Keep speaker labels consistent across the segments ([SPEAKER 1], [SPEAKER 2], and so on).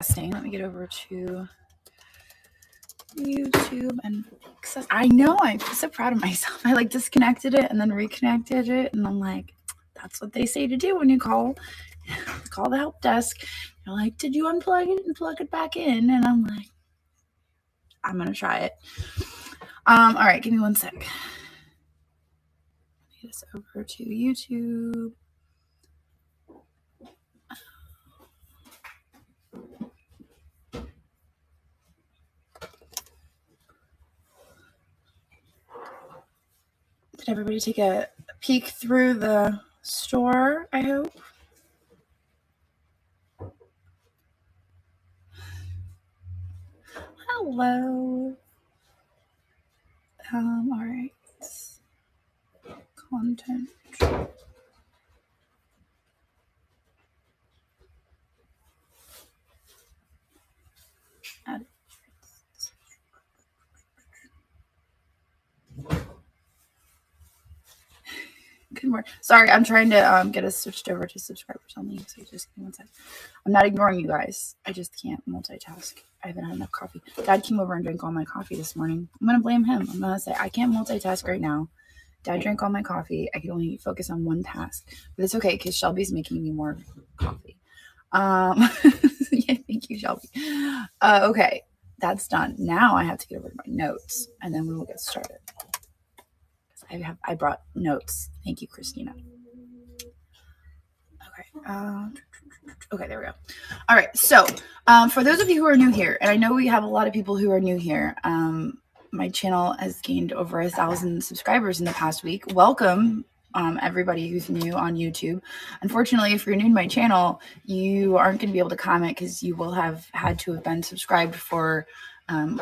[SPEAKER 1] Let me get over to YouTube and I know I'm so proud of myself. I like disconnected it and then reconnected it, and I'm like, that's what they say to do when you call the help desk. They're like, did you unplug it and plug it back in? And I'm like, I'm gonna try it. All right, give me one sec. Get this over to YouTube. Did everybody take a peek through the store, I hope? Hello. All right. Content. Good morning. Sorry, I'm trying to get us switched over to subscribers only. So just give me one second. I'm not ignoring you guys. I just can't multitask. I haven't had enough coffee. Dad came over and drank all my coffee this morning. I'm gonna blame him. I'm gonna say I can't multitask right now. Dad drank all my coffee. I can only focus on one task, but it's okay because Shelby's making me more coffee. Yeah, thank you, Shelby. Okay, that's done. Now I have to get over to my notes, and then we will get started. I brought notes. Thank you, Christina. Okay. Okay, there we go. All right. So for those of you who are new here, and I know we have a lot of people who are new here, my channel has gained over 1,000 subscribers in the past week. Welcome, everybody who's new on YouTube. Unfortunately, if you're new to my channel, you aren't going to be able to comment because you will have had to have been subscribed for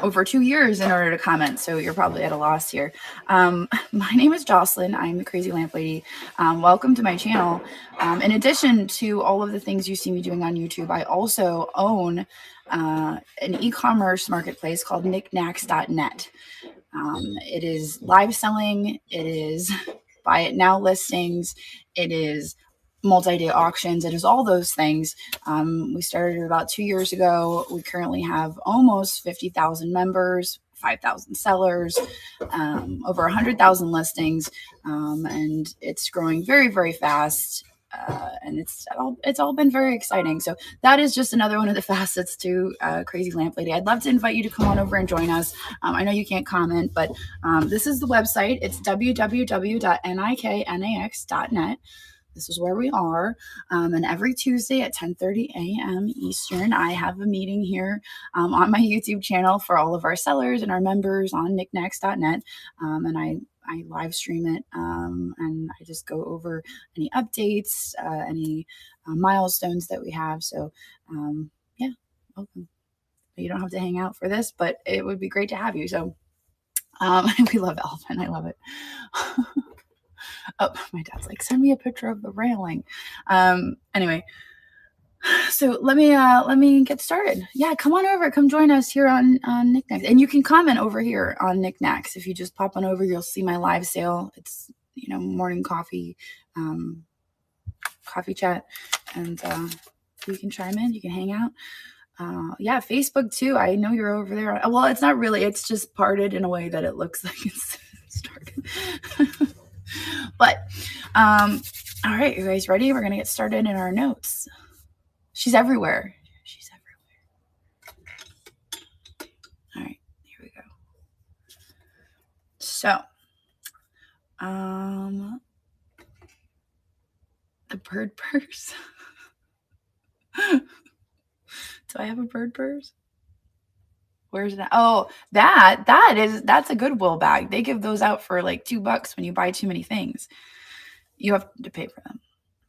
[SPEAKER 1] over 2 years in order to comment. So you're probably at a loss here. My name is Jocelyn. I'm the Crazy Lamp Lady. Welcome to my channel. In addition to all of the things you see me doing on YouTube, I also own an e-commerce marketplace called Knickknacks.net. It is live selling. It is buy it now listings. It is multi-day auctions. It is all those things. We started about 2 years ago. We currently have almost 50,000 members, 5,000 sellers, over 100,000 listings, and it's growing very, very fast. And it's all been very exciting. So that is just another one of the facets to Crazy Lamp Lady. I'd love to invite you to come on over and join us. I know you can't comment, but this is the website. It's www.nicknax.net. This is where we are. And every Tuesday at 10:30 a.m. Eastern, I have a meeting here on my YouTube channel for all of our sellers and our members on Niknax.net. And I live stream it, and I just go over any updates, any milestones that we have. So yeah, welcome. You don't have to hang out for this, but it would be great to have you. So we love Elephant. I love it. Oh, my dad's like, send me a picture of the railing. Anyway, so let me get started. Yeah, come on over, come join us here on Knickknacks, and you can comment over here on Knickknacks. If you just pop on over, you'll see my live sale. It's morning coffee, coffee chat, and you can chime in. You can hang out. Yeah, Facebook too. I know you're over there. Well, it's not really. It's just parted in a way that it looks like it's started. But all right, you guys ready? We're gonna get started in our notes. She's everywhere. She's everywhere. All right, here we go. So the bird purse. Do I have a bird purse? Where's that? Oh, that's a Goodwill bag. They give those out for like $2 when you buy too many things. You have to pay for them.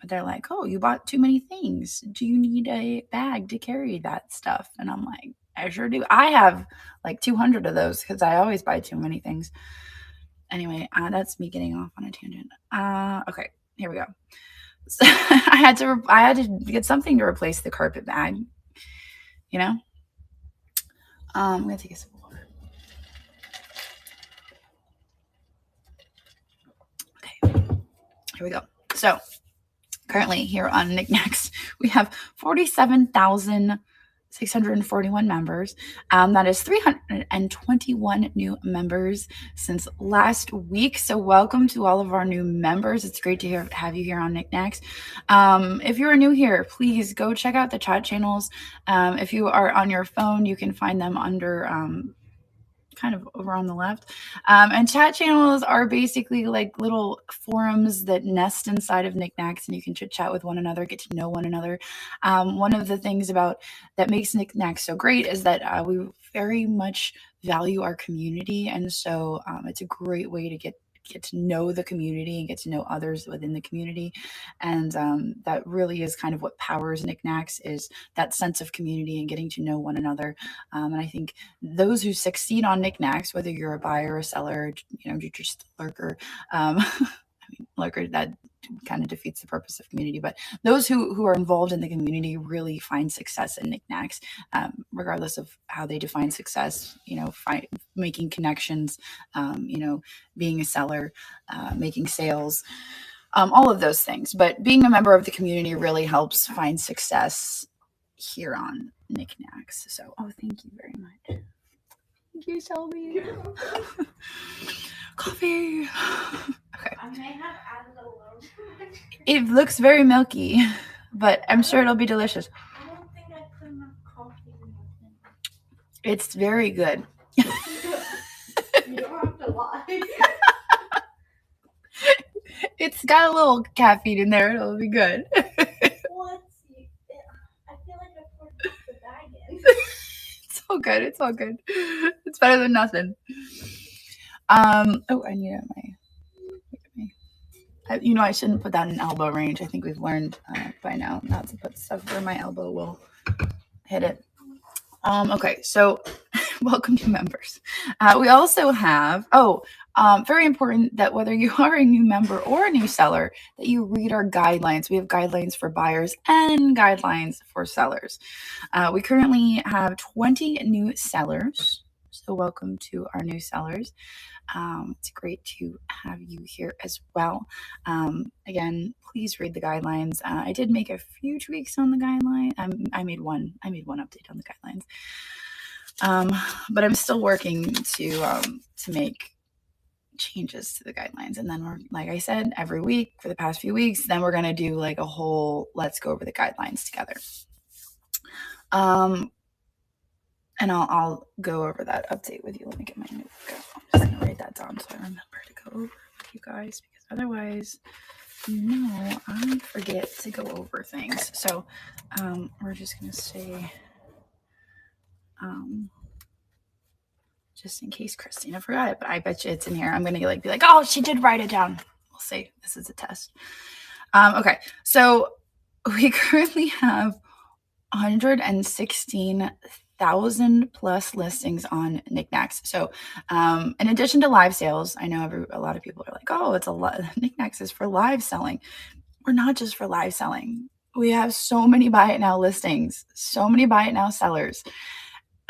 [SPEAKER 1] But they're like, oh, you bought too many things. Do you need a bag to carry that stuff? And I'm like, I sure do. I have like 200 of those because I always buy too many things. Anyway, that's me getting off on a tangent. Okay, here we go. So I had to get something to replace the carpet bag. I'm gonna take a sip of water. Okay, here we go. So currently here on Niknax, we have 47,000 641 members. That is 321 new members since last week. So welcome to all of our new members. It's great to have you here on Knickknacks. If you're new here, please go check out the chat channels. If you are on your phone, you can find them under kind of over on the left. And chat channels are basically like little forums that nest inside of Knickknacks, and you can chit chat with one another, get to know one another. One of the things that makes Knickknacks so great is that we very much value our community, and so it's a great way to get to know the community and get to know others within the community. And that really is kind of what powers Knickknacks, is that sense of community and getting to know one another. And I think those who succeed on Knickknacks, whether you're a buyer or a seller, you're just a lurker, lurker, that kind of defeats the purpose of community. But those who are involved in the community really find success in Knickknacks, regardless of how they define success. Making connections, being a seller, making sales, all of those things. But being a member of the community really helps find success here on Knickknacks. So, thank you very much. Thank you, Shelby. Coffee. Okay. I may have added a little too much. It looks very milky, but I'm sure it'll be delicious.
[SPEAKER 2] I don't think I put enough coffee in it.
[SPEAKER 1] It's very good.
[SPEAKER 2] You don't have to lie.
[SPEAKER 1] It's got a little caffeine in there. It'll be good.
[SPEAKER 2] Well, I feel like I poured the bag in.
[SPEAKER 1] It's all good. It's all good. It's better than nothing. I need I shouldn't put that in elbow range. I think we've learned by now not to put stuff where my elbow will hit it. Okay, so welcome to members. We also have, very important that whether you are a new member or a new seller, that you read our guidelines. We have guidelines for buyers and guidelines for sellers. We currently have 20 new sellers. So welcome to our new sellers. It's great to have you here as well. Again, please read the guidelines. I did make a few tweaks on the guideline. I made one update on the guidelines. But I'm still working to make changes to the guidelines. And then we're, like I said, every week for the past few weeks, then we're going to do like a whole, let's go over the guidelines together. And I'll go over that update with you. Let me get my notebook out. I'm just going to write that down so I remember to go over it with you guys, because otherwise, I forget to go over things. So we're just going to say, just in case Christina forgot it, but I bet you it's in here. I'm going to be like, oh, she did write it down. We'll see. This is a test. Okay, so we currently have 116,000 plus listings on Knickknacks. So in addition to live sales, I know a lot of people are like, oh, it's a lot. Knickknacks is for live selling. We're not just for live selling. We have so many buy it now listings, so many buy it now sellers.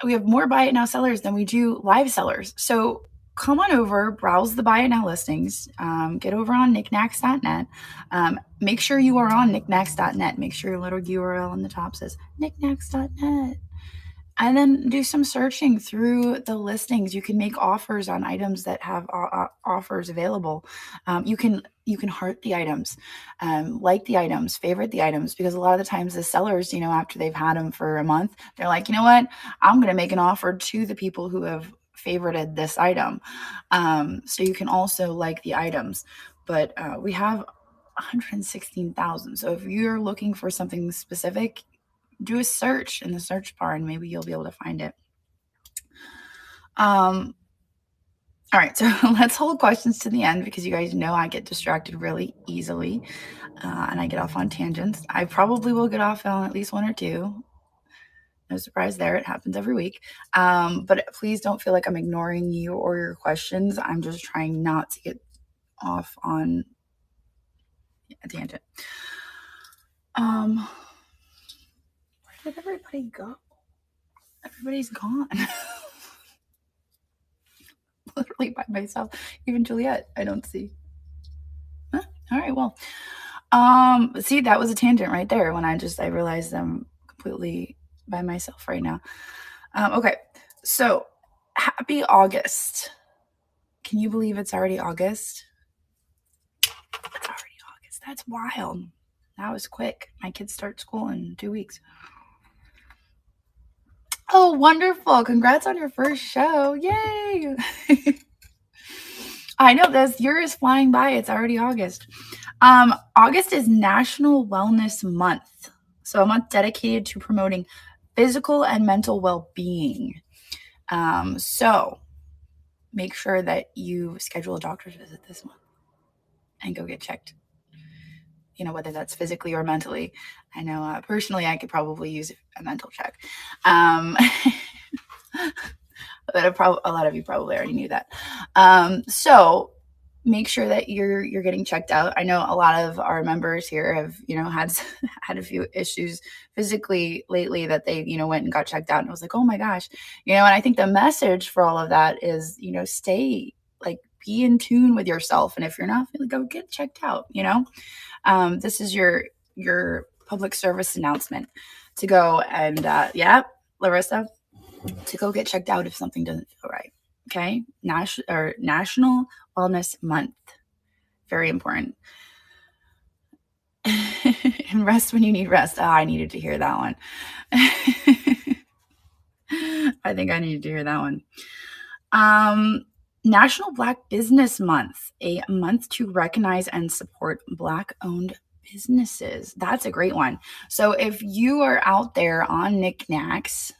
[SPEAKER 1] We have more buy it now sellers than we do live sellers. So come on over, browse the buy it now listings, get over on knickknacks.net. Make sure you are on knickknacks.net. Make sure your little URL on the top says knickknacks.net. And then do some searching through the listings. You can make offers on items that have offers available. You can heart the items, like the items, favorite the items, because a lot of the times the sellers, after they've had them for a month, they're like, you know what, I'm going to make an offer to the people who have favorited this item. So you can also like the items, but we have 116,000. So if you're looking for something specific, do a search in the search bar and maybe you'll be able to find it. All right, so let's hold questions to the end, because you guys know I get distracted really easily and I get off on tangents. I probably will get off on at least one or two. No surprise there. It happens every week. But please don't feel like I'm ignoring you or your questions. I'm just trying not to get off on a tangent. Where did everybody go? Everybody's gone. Literally by myself. Even Juliet, I don't see. Huh? All right, well. See, that was a tangent right there when I realized I'm completely by myself right now. Okay, so happy August. Can you believe it's already August? It's already August. That's wild. That was quick. My kids start school in 2 weeks. Oh, wonderful. Congrats on your first show. Yay. I know this year is flying by. It's already August. August is National Wellness Month. So a month dedicated to promoting physical and mental well-being. So make sure that you schedule a doctor's visit this month and go get checked. You know, whether that's physically or mentally. I know personally I could probably use a mental check. But a lot of you probably already knew that. So make sure that you're getting checked out. I know a lot of our members here have, had a few issues physically lately that they, went and got checked out, and it was like, oh my gosh, and I think the message for all of that is, stay, like, be in tune with yourself. And if you're not feeling, go get checked out. This is your public service announcement to go and, Larissa, to go get checked out if something doesn't feel right. Okay. National Wellness Month. Very important. And rest when you need rest. Oh, I needed to hear that one. I think I needed to hear that one. National Black Business Month, a month to recognize and support Black-owned businesses. That's a great one. So if you are out there on Knickknacks,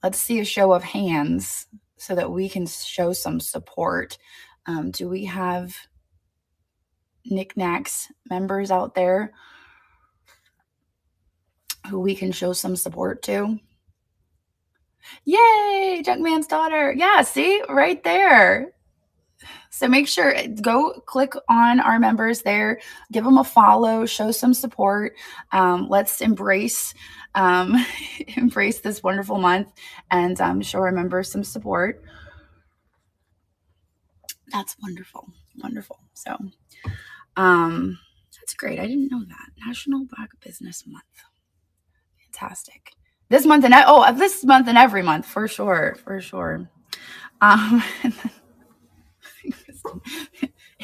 [SPEAKER 1] let's see a show of hands so that we can show some support. Do we have Knickknacks members out there who we can show some support to? Yay, Junkman's daughter. Yeah, see, right there. So make sure, go click on our members there, give them a follow, show some support. Let's embrace this wonderful month and show our members some support. That's wonderful. Wonderful. So that's great. I didn't know that. National Black Business Month. Fantastic. This month and every month, for sure. For sure.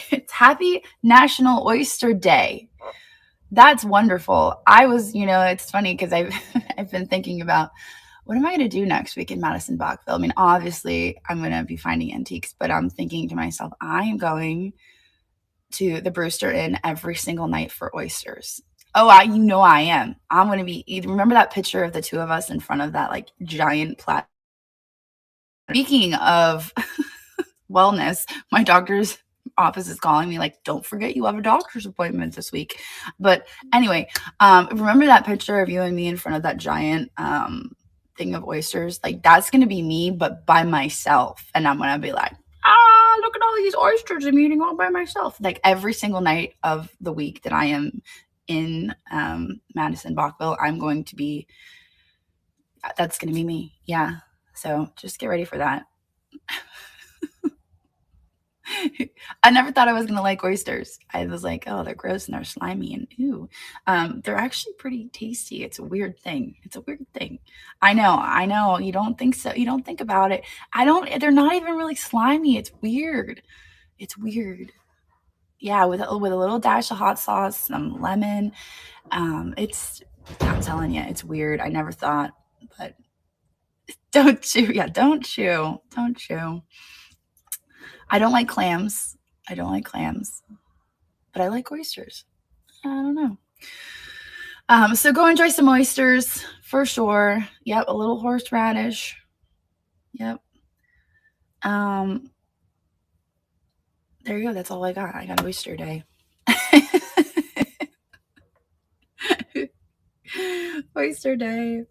[SPEAKER 1] It's Happy National Oyster Day. That's wonderful. I was, it's funny because I've been thinking about, what am I going to do next week in Madison Bachville? I mean, obviously I'm going to be finding antiques, but I'm thinking to myself, I am going to the Brewster Inn every single night for oysters. Oh, I am. I'm going to be, remember that picture of the two of us in front of that, like, giant platform? Speaking of wellness, my doctor's office is calling me, like, don't forget you have a doctor's appointment this week. But anyway, remember that picture of you and me in front of that giant thing of oysters? Like, that's going to be me, but by myself. And I'm going to be like, look at all these oysters I'm eating all by myself. Like, every single night of the week that I am in Madison Bachville, I'm going to be, that's going to be me. Yeah. So just get ready for that. I never thought I was going to like oysters. I was like, oh, they're gross and they're slimy and ew. They're actually pretty tasty. It's a weird thing. I know. You don't think so. You don't think about it. They're not even really slimy. It's weird. Yeah, with a little dash of hot sauce, some lemon. I'm telling you, it's weird. I never thought, but don't chew. Yeah, don't chew. I don't like clams, but I like oysters. I don't know. So go enjoy some oysters for sure. Yep, a little horseradish. Yep. There you go. That's all I got. I got oyster day. Oyster day.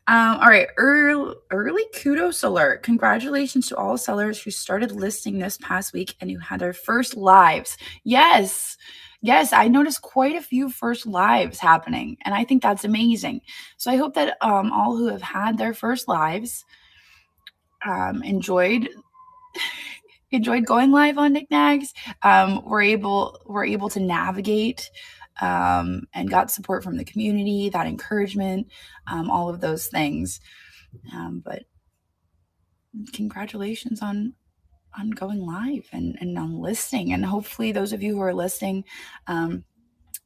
[SPEAKER 1] All right. Early kudos alert. Congratulations to all sellers who started listing this past week and who had their first lives. Yes. I noticed quite a few first lives happening, and I think that's amazing. So I hope that all who have had their first lives enjoyed going live on Niknax. We're able to navigate and got support from the community, that encouragement, all of those things. But congratulations on going live and on listing. And hopefully those of you who are listing,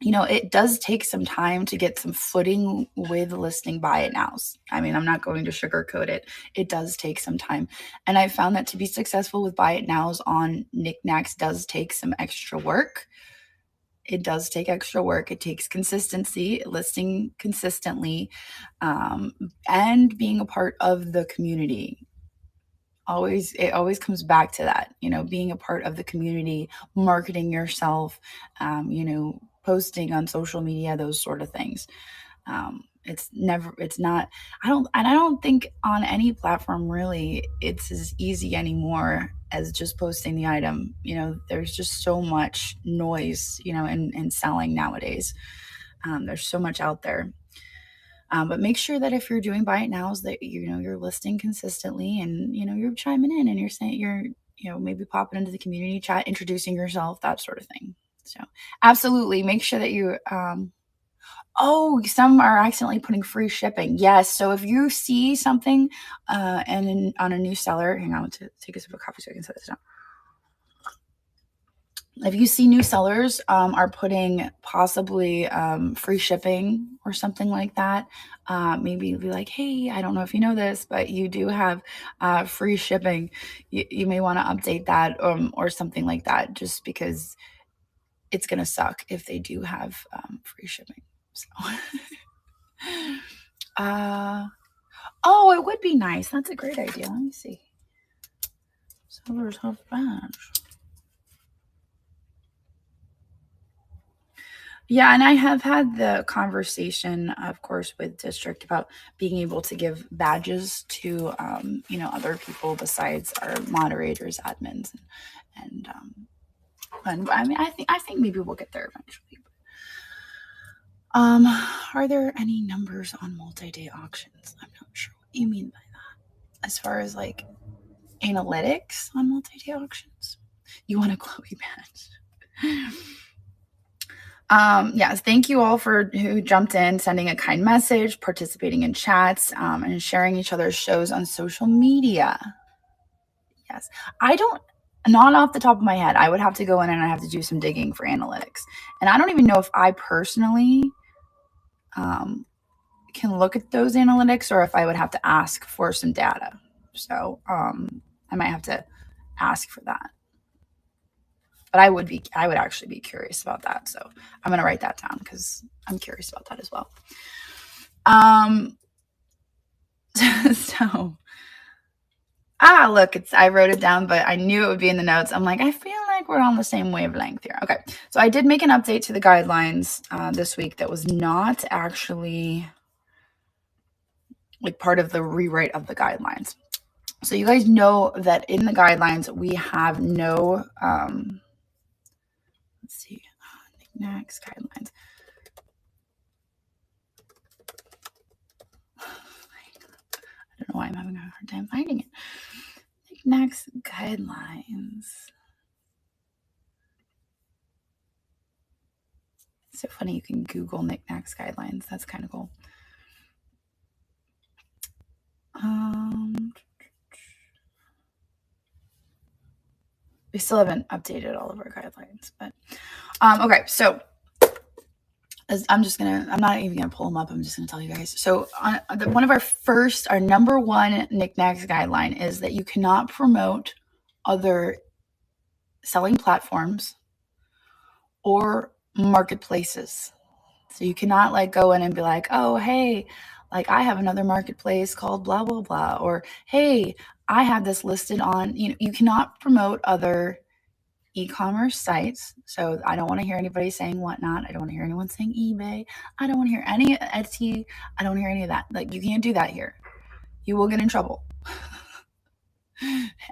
[SPEAKER 1] it does take some time to get some footing with listing buy it nows. I mean, I'm not going to sugarcoat it. It does take some time. And I found that to be successful with buy it nows on Knickknacks does take some extra work. It does take extra work. It takes consistency, listing consistently, and being a part of the community. It always comes back to that, being a part of the community, marketing yourself, posting on social media, those sort of things. I don't think on any platform really it's as easy anymore as just posting the item. There's just so much noise, in selling nowadays. There's so much out there. But make sure that if you're doing buy it nows that you're listing consistently, and you're chiming in and you're saying maybe popping into the community chat, introducing yourself, that sort of thing. So absolutely make sure that you some are accidentally putting free shipping. Yes. So if you see something on a new seller, hang on, to take a sip of coffee so I can set this down. If you see new sellers are putting possibly free shipping or something like that, maybe be like, hey, I don't know if you know this, but you do have free shipping. You may want to update that or something like that, just because it's going to suck if they do have free shipping. So, it would be nice. That's a great idea. Let me see. Sellers have badge. Yeah, and I have had the conversation, of course, with district about being able to give badges to, other people besides our moderators, admins, and I mean, I think maybe we'll get there eventually. Are there any numbers on multi-day auctions? I'm not sure what you mean by that. As far as like analytics on multi-day auctions, you want a Chloe badge. Yes, thank you all who jumped in, sending a kind message, participating in chats, and sharing each other's shows on social media. Yes, not off the top of my head, I would have to go in and I have to do some digging for analytics. And I don't even know if I personally can look at those analytics or if I would have to ask for some data. So I might have to ask for that. But I would actually be curious about that. So I'm going to write that down because I'm curious about that as well. Look, I wrote it down, but I knew it would be in the notes. I'm like, I feel like we're on the same wavelength here. Okay. So I did make an update to the guidelines this week that was not actually like part of the rewrite of the guidelines. So you guys know that in the guidelines, we have no, let's see, Niknax guidelines. I don't know why I'm having a hard time finding it. Niknax guidelines. It's so funny you can Google Niknax guidelines. That's kind of cool. We still haven't updated all of our guidelines, but okay. So I'm not even gonna pull them up. I'm just gonna tell you guys. So one of our number one Niknax guideline is that you cannot promote other selling platforms or marketplaces. So you cannot like go in and be like, oh, hey, like I have another marketplace called blah, blah, blah. Or, hey, I have this listed on, you cannot promote other e-commerce sites. So I don't want to hear anybody saying whatnot. I don't want to hear anyone saying eBay. I don't want to hear any Etsy. I don't want to hear any of that. Like you can't do that here. You will get in trouble.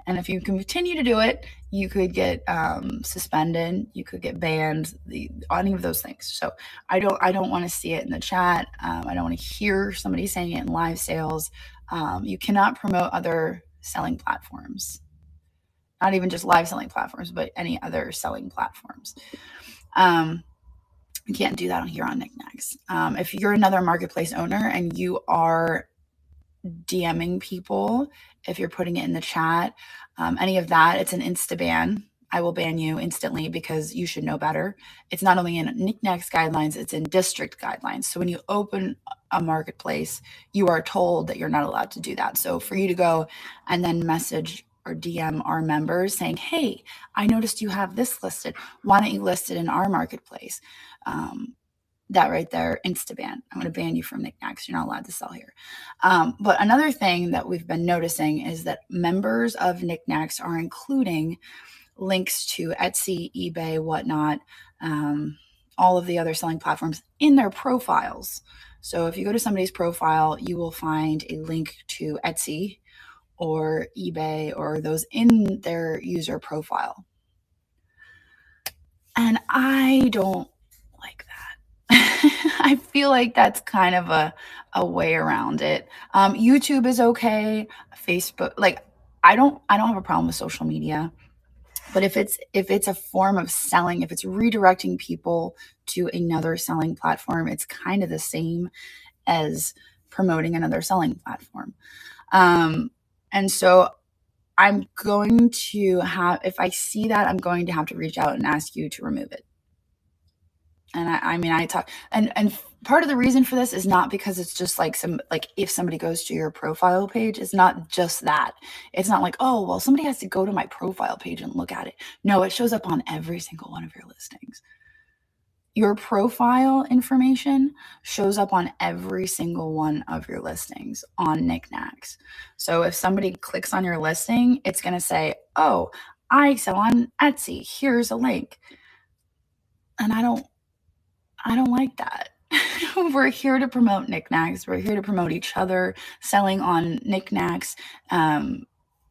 [SPEAKER 1] And if you continue to do it, you could get suspended. You could get banned. Any of those things. So I don't want to see it in the chat. I don't want to hear somebody saying it in live sales. You cannot promote other selling platforms. Not even just live selling platforms, but any other selling platforms. You can't do that on here on Knickknacks. If you're another marketplace owner and you are DMing people, if you're putting it in the chat, any of that, it's an insta ban. I will ban you instantly because you should know better. It's not only in Niknax guidelines, it's in district guidelines. So when you open a marketplace, you are told that you're not allowed to do that. So for you to go and then message or DM our members saying, hey, I noticed you have this listed. Why don't you list it in our marketplace? That right there, insta ban. I'm going to ban you from Knickknacks. You're not allowed to sell here. But another thing that we've been noticing is that members of Knickknacks are including links to Etsy, eBay, whatnot, all of the other selling platforms in their profiles. So if you go to somebody's profile, you will find a link to Etsy or eBay or those in their user profile. And I don't like that. I feel like that's kind of a way around it. YouTube is okay. Facebook, like I don't have a problem with social media. But if it's a form of selling, if it's redirecting people to another selling platform, it's kind of the same as promoting another selling platform. And so I'm going to have, if I see that, I'm going to have to reach out and ask you to remove it. And I talk, and part of the reason for this is not because it's just like if somebody goes to your profile page, it's not just that. It's not like, oh, well, somebody has to go to my profile page and look at it. No, it shows up on every single one of your listings. Your profile information shows up on every single one of your listings on Niknax. So if somebody clicks on your listing, it's going to say, oh, I sell on Etsy. Here's a link. And I don't like that. We're here to promote Niknax. We're here to promote each other, selling on Niknax.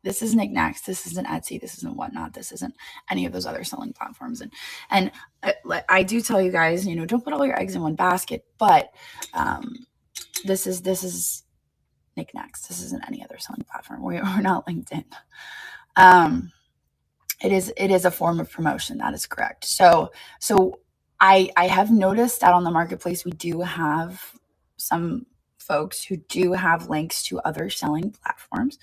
[SPEAKER 1] This is Niknax. This isn't Etsy. This isn't whatnot. This isn't any of those other selling platforms. And I do tell you guys, don't put all your eggs in one basket. But this is Niknax. This isn't any other selling platform. We're not LinkedIn. It is a form of promotion. That is correct. So I have noticed that on the marketplace, we do have some folks who do have links to other selling platforms.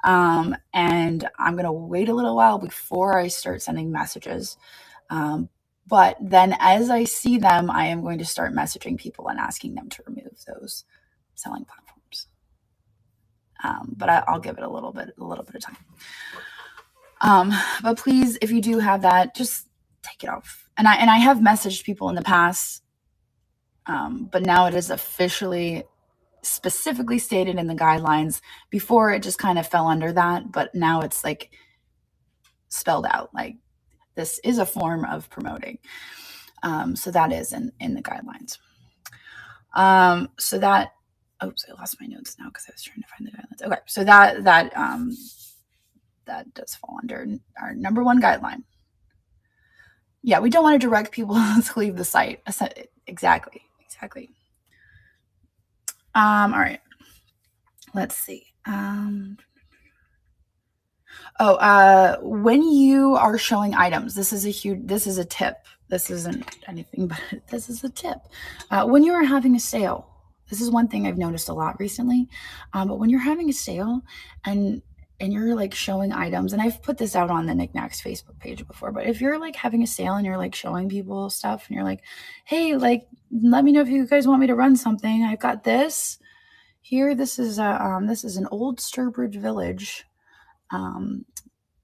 [SPEAKER 1] And I'm going to wait a little while before I start sending messages. But then as I see them, I am going to start messaging people and asking them to remove those selling platforms. But I'll give it a little bit of time. But please, if you do have that, just take it off. And I have messaged people in the past, but now it is officially specifically stated in the guidelines. Before it just kind of fell under that, but now it's like spelled out, like this is a form of promoting. So that is in the guidelines. So that, oops, I lost my notes now because I was trying to find the guidelines. Okay, so that does fall under our number one guideline. Yeah, we don't want to direct people to leave the site. Exactly. All right. Let's see. When you are showing items, this is a tip. This isn't anything, but this is a tip. When you are having a sale, this is one thing I've noticed a lot recently. But when you're having a sale and you're like showing items, and I've put this out on the Niknax Facebook page before, but if you're like having a sale and you're like showing people stuff and you're like, hey, like, let me know if you guys want me to run something. I've got this here. This is an old Sturbridge Village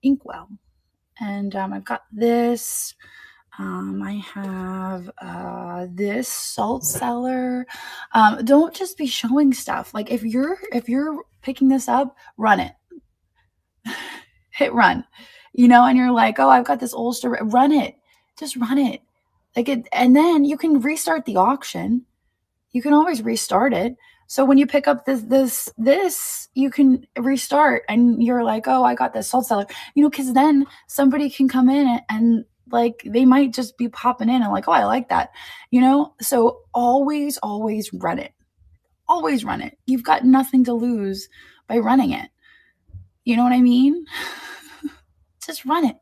[SPEAKER 1] inkwell. And I've got this. I have this salt cellar. Don't just be showing stuff. Like if you're picking this up, run it. Hit run, and you're like, oh, I've got this old store. Run it. Just run it. And then you can restart the auction. You can always restart it. So when you pick up this, you can restart and you're like, oh, I got this salt cellar, because then somebody can come in and like, they might just be popping in and like, oh, I like that, so always run it. Always run it. You've got nothing to lose by running it. You know what I mean? Just run it.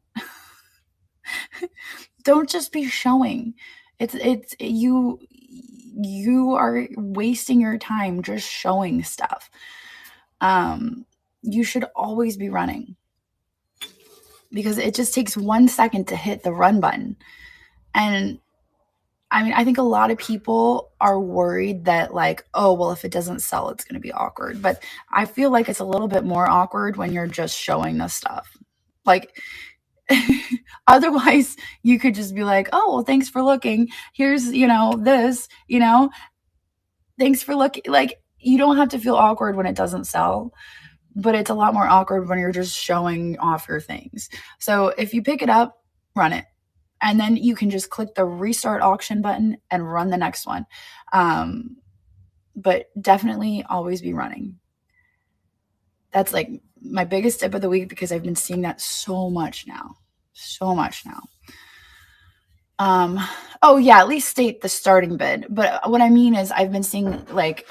[SPEAKER 1] Don't just be showing. You are wasting your time just showing stuff. You should always be running, because it just takes 1 second to hit the run button. And I mean, I think a lot of people are worried that, like, oh, well, if it doesn't sell, it's going to be awkward. But I feel like it's a little bit more awkward when you're just showing the stuff. Like, otherwise, you could just be like, oh, well, thanks for looking. Here's, this, thanks for looking. Like, you don't have to feel awkward when it doesn't sell, but it's a lot more awkward when you're just showing off your things. So if you pick it up, run it. And then you can just click the restart auction button and run the next one. But definitely always be running. That's like my biggest tip of the week, because I've been seeing that so much now. Oh yeah, at least state the starting bid. But what I mean is, I've been seeing like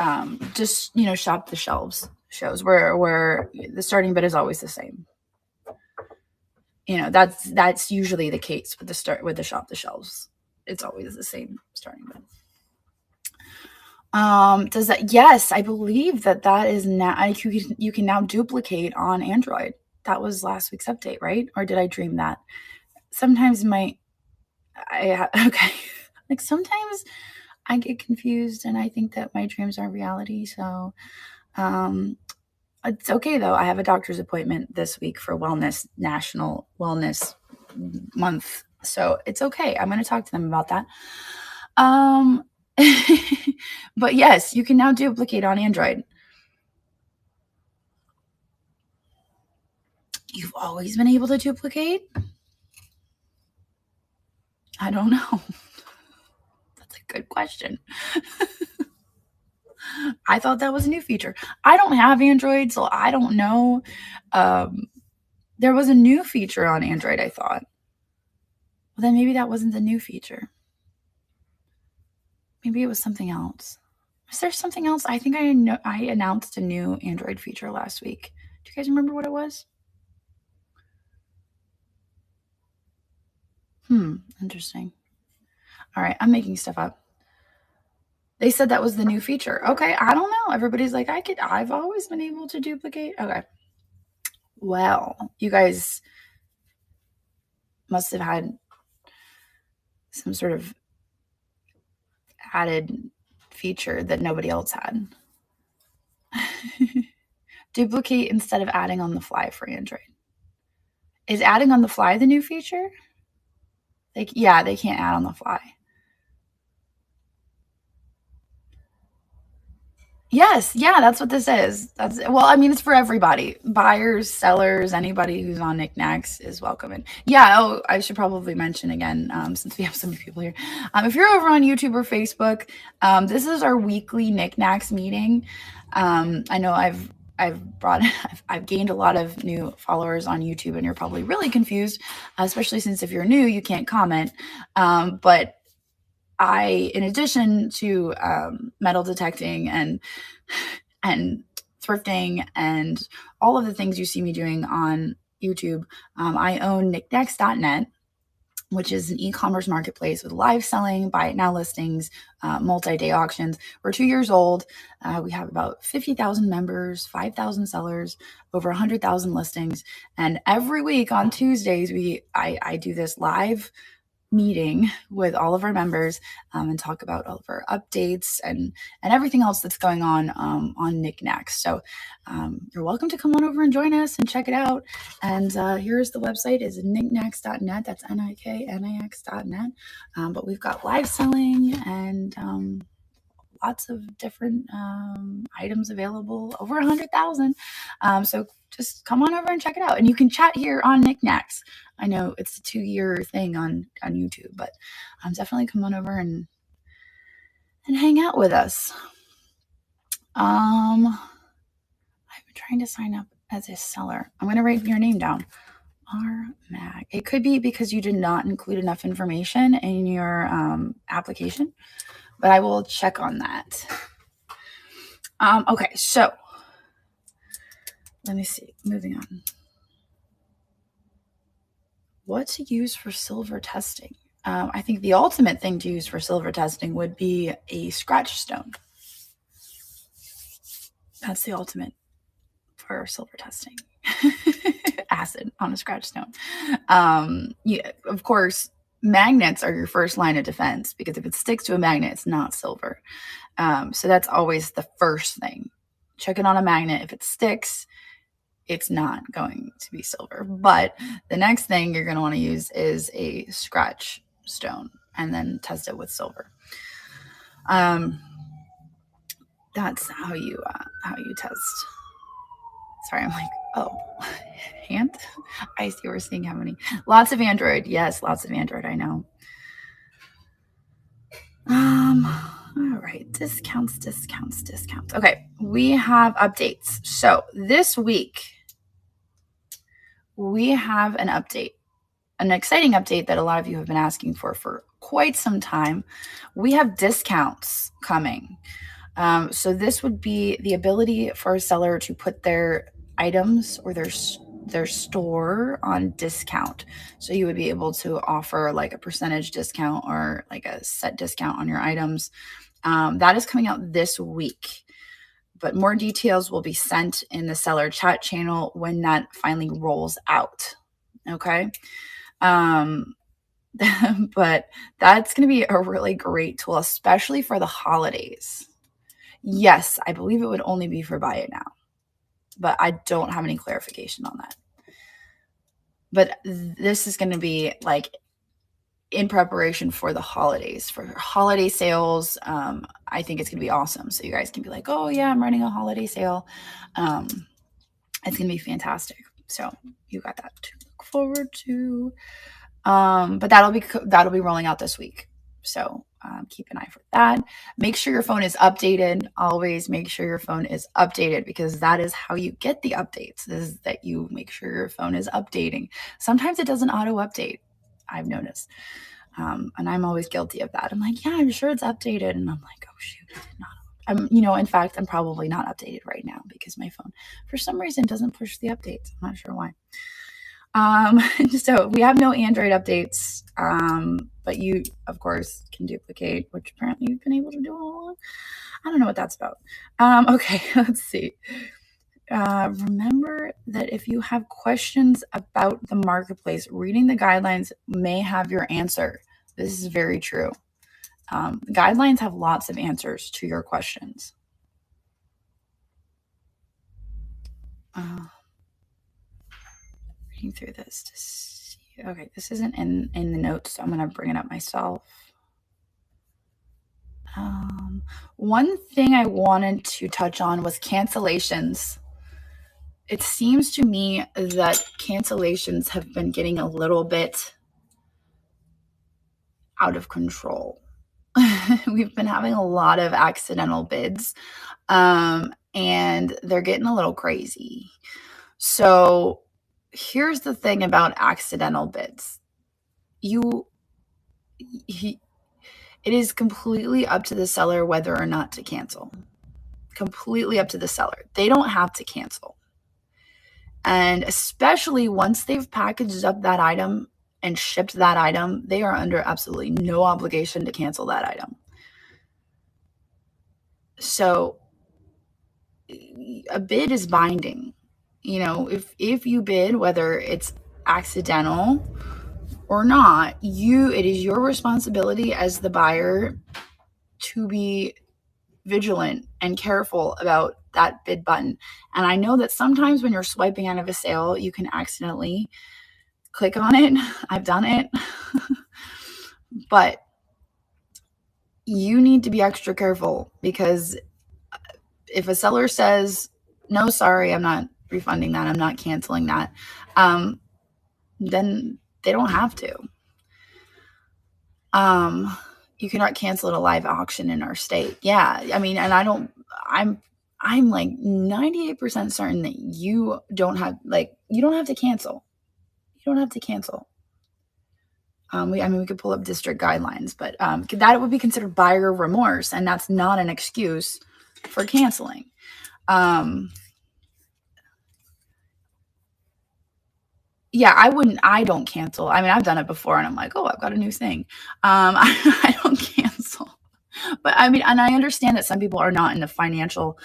[SPEAKER 1] just shop the shelves shows where the starting bid is always the same. That's usually the case with the shop the shelves. It's always the same starting bid. Does that? Yes, I believe that is now. You can now duplicate on Android. That was last week's update, right? Or did I dream that? Sometimes okay. Like, sometimes I get confused and I think that my dreams are reality. So, it's okay though. I have a doctor's appointment this week for National Wellness Month. So it's okay. I'm going to talk to them about that. But yes, you can now duplicate on Android. You've always been able to duplicate? I don't know. That's a good question. I thought that was a new feature. I don't have Android, so I don't know. There was a new feature on Android, I thought. Well, then maybe that wasn't the new feature. Maybe it was something else. Was there something else? I think I announced a new Android feature last week. Do you guys remember what it was? Interesting. All right, I'm making stuff up. They said that was the new feature. Okay, I don't know. Everybody's like, I've always been able to duplicate. Okay. Well, you guys must have had some sort of added feature that nobody else had. Duplicate instead of adding on the fly for Android. Is adding on the fly the new feature? They can't add on the fly. Yes, yeah, that's what this is. It's for everybody. Buyers, sellers, anybody who's on Niknax is welcome. And yeah, I should probably mention again, since we have so many people here. If you're over on YouTube or Facebook, this is our weekly Knickknacks meeting. I know I've gained a lot of new followers on YouTube, and you're probably really confused, especially since if you're new, you can't comment. But in addition to metal detecting and thrifting and all of the things you see me doing on YouTube, I own Knickknacks.net, which is an e-commerce marketplace with live selling, buy it now listings, multi-day auctions. We're 2 years old. We have about 50,000 members, 5,000 sellers, over 100,000 listings. And every week on Tuesdays, I do this live meeting with all of our members and talk about all of our updates and everything else that's going on Niknax. So you're welcome to come on over and join us and check it out. And here's the website, is Niknax.net. That's Niknax.net. But we've got live selling and lots of different items available, over 100,000. So just come on over and check it out. And you can chat here on Knickknacks. I know it's a 2-year thing on YouTube, but definitely come on over and hang out with us. I've been trying to sign up as a seller. I'm going to write your name down. RMAG. It could be because you did not include enough information in your application, but I will check on that. Okay, so let me see. Moving on. What to use for silver testing? I think the ultimate thing to use for silver testing would be a scratch stone. That's the ultimate for silver testing. Acid on a scratch stone. Yeah, of course, magnets are your first line of defense, because if it sticks to a magnet, it's not silver. So that's always the first thing. Check it on a magnet. If it sticks, it's not going to be silver. But the next thing you're going to want to use is a scratch stone, and then test it with silver. That's how you test. Sorry, I'm like, oh, hand? I see we're seeing how many. Lots of Android. Yes, lots of Android, I know. All right, discounts. Okay, we have updates. So this week, we have an update, an exciting update that a lot of you have been asking for quite some time. We have discounts coming. So this would be the ability for a seller to put their items or their store on discount. So you would be able to offer like a percentage discount or like a set discount on your items. That is coming out this week, but more details will be sent in the seller chat channel when that finally rolls out. Okay. But that's going to be a really great tool, especially for the holidays. Yes, I believe it would only be for buy it now, but I don't have any clarification on that. But this is going to be like in preparation for the holidays, for holiday sales. I think it's going to be awesome. So you guys can be like, oh yeah, I'm running a holiday sale. It's going to be fantastic. So you got that to look forward to. But that'll be rolling out this week. So keep an eye for that. Make sure your phone is updated. Always make sure your phone is updated, because that is how you get the updates, is that you make sure your phone is updating. Sometimes it doesn't auto update, I've noticed. And I'm always guilty of that. I'm like, yeah, I'm sure it's updated. And I'm like, oh shoot, it did not. In fact, I'm probably not updated right now because my phone, for some reason, doesn't push the updates. I'm not sure why. So we have no Android updates, but you, of course, can duplicate, which apparently you've been able to do all along. I don't know what that's about. Okay, let's see. Remember that if you have questions about the marketplace, reading the guidelines may have your answer. This is very true. The guidelines have lots of answers to your questions. Reading through this to see. Okay, this isn't in the notes, so I'm going to bring it up myself. One thing I wanted to touch on was cancellations. It seems to me that cancellations have been getting a little bit out of control. We've been having a lot of accidental bids, and they're getting a little crazy. So here's the thing about accidental bids. It is completely up to the seller whether or not to cancel. Completely up to the seller. They don't have to cancel. And especially once they've packaged up that item and shipped that item, they are under absolutely no obligation to cancel that item. So a bid is binding. If you bid, whether it's accidental or not, it is your responsibility as the buyer to be vigilant and careful about that bid button. And I know that sometimes when you're swiping out of a sale, you can accidentally click on it. I've done it. But you need to be extra careful, because if a seller says, no, sorry, I'm not refunding that, I'm not canceling that, then they don't have to. You cannot cancel at a live auction in our state. Yeah. I mean, and I'm like 98% certain that you don't have to cancel. You don't have to cancel. We could pull up district guidelines, but that would be considered buyer remorse, and that's not an excuse for canceling. yeah, I don't cancel. I mean, I've done it before and I'm like, oh, I've got a new thing. I don't cancel. But I mean, and I understand that some people are not in the financial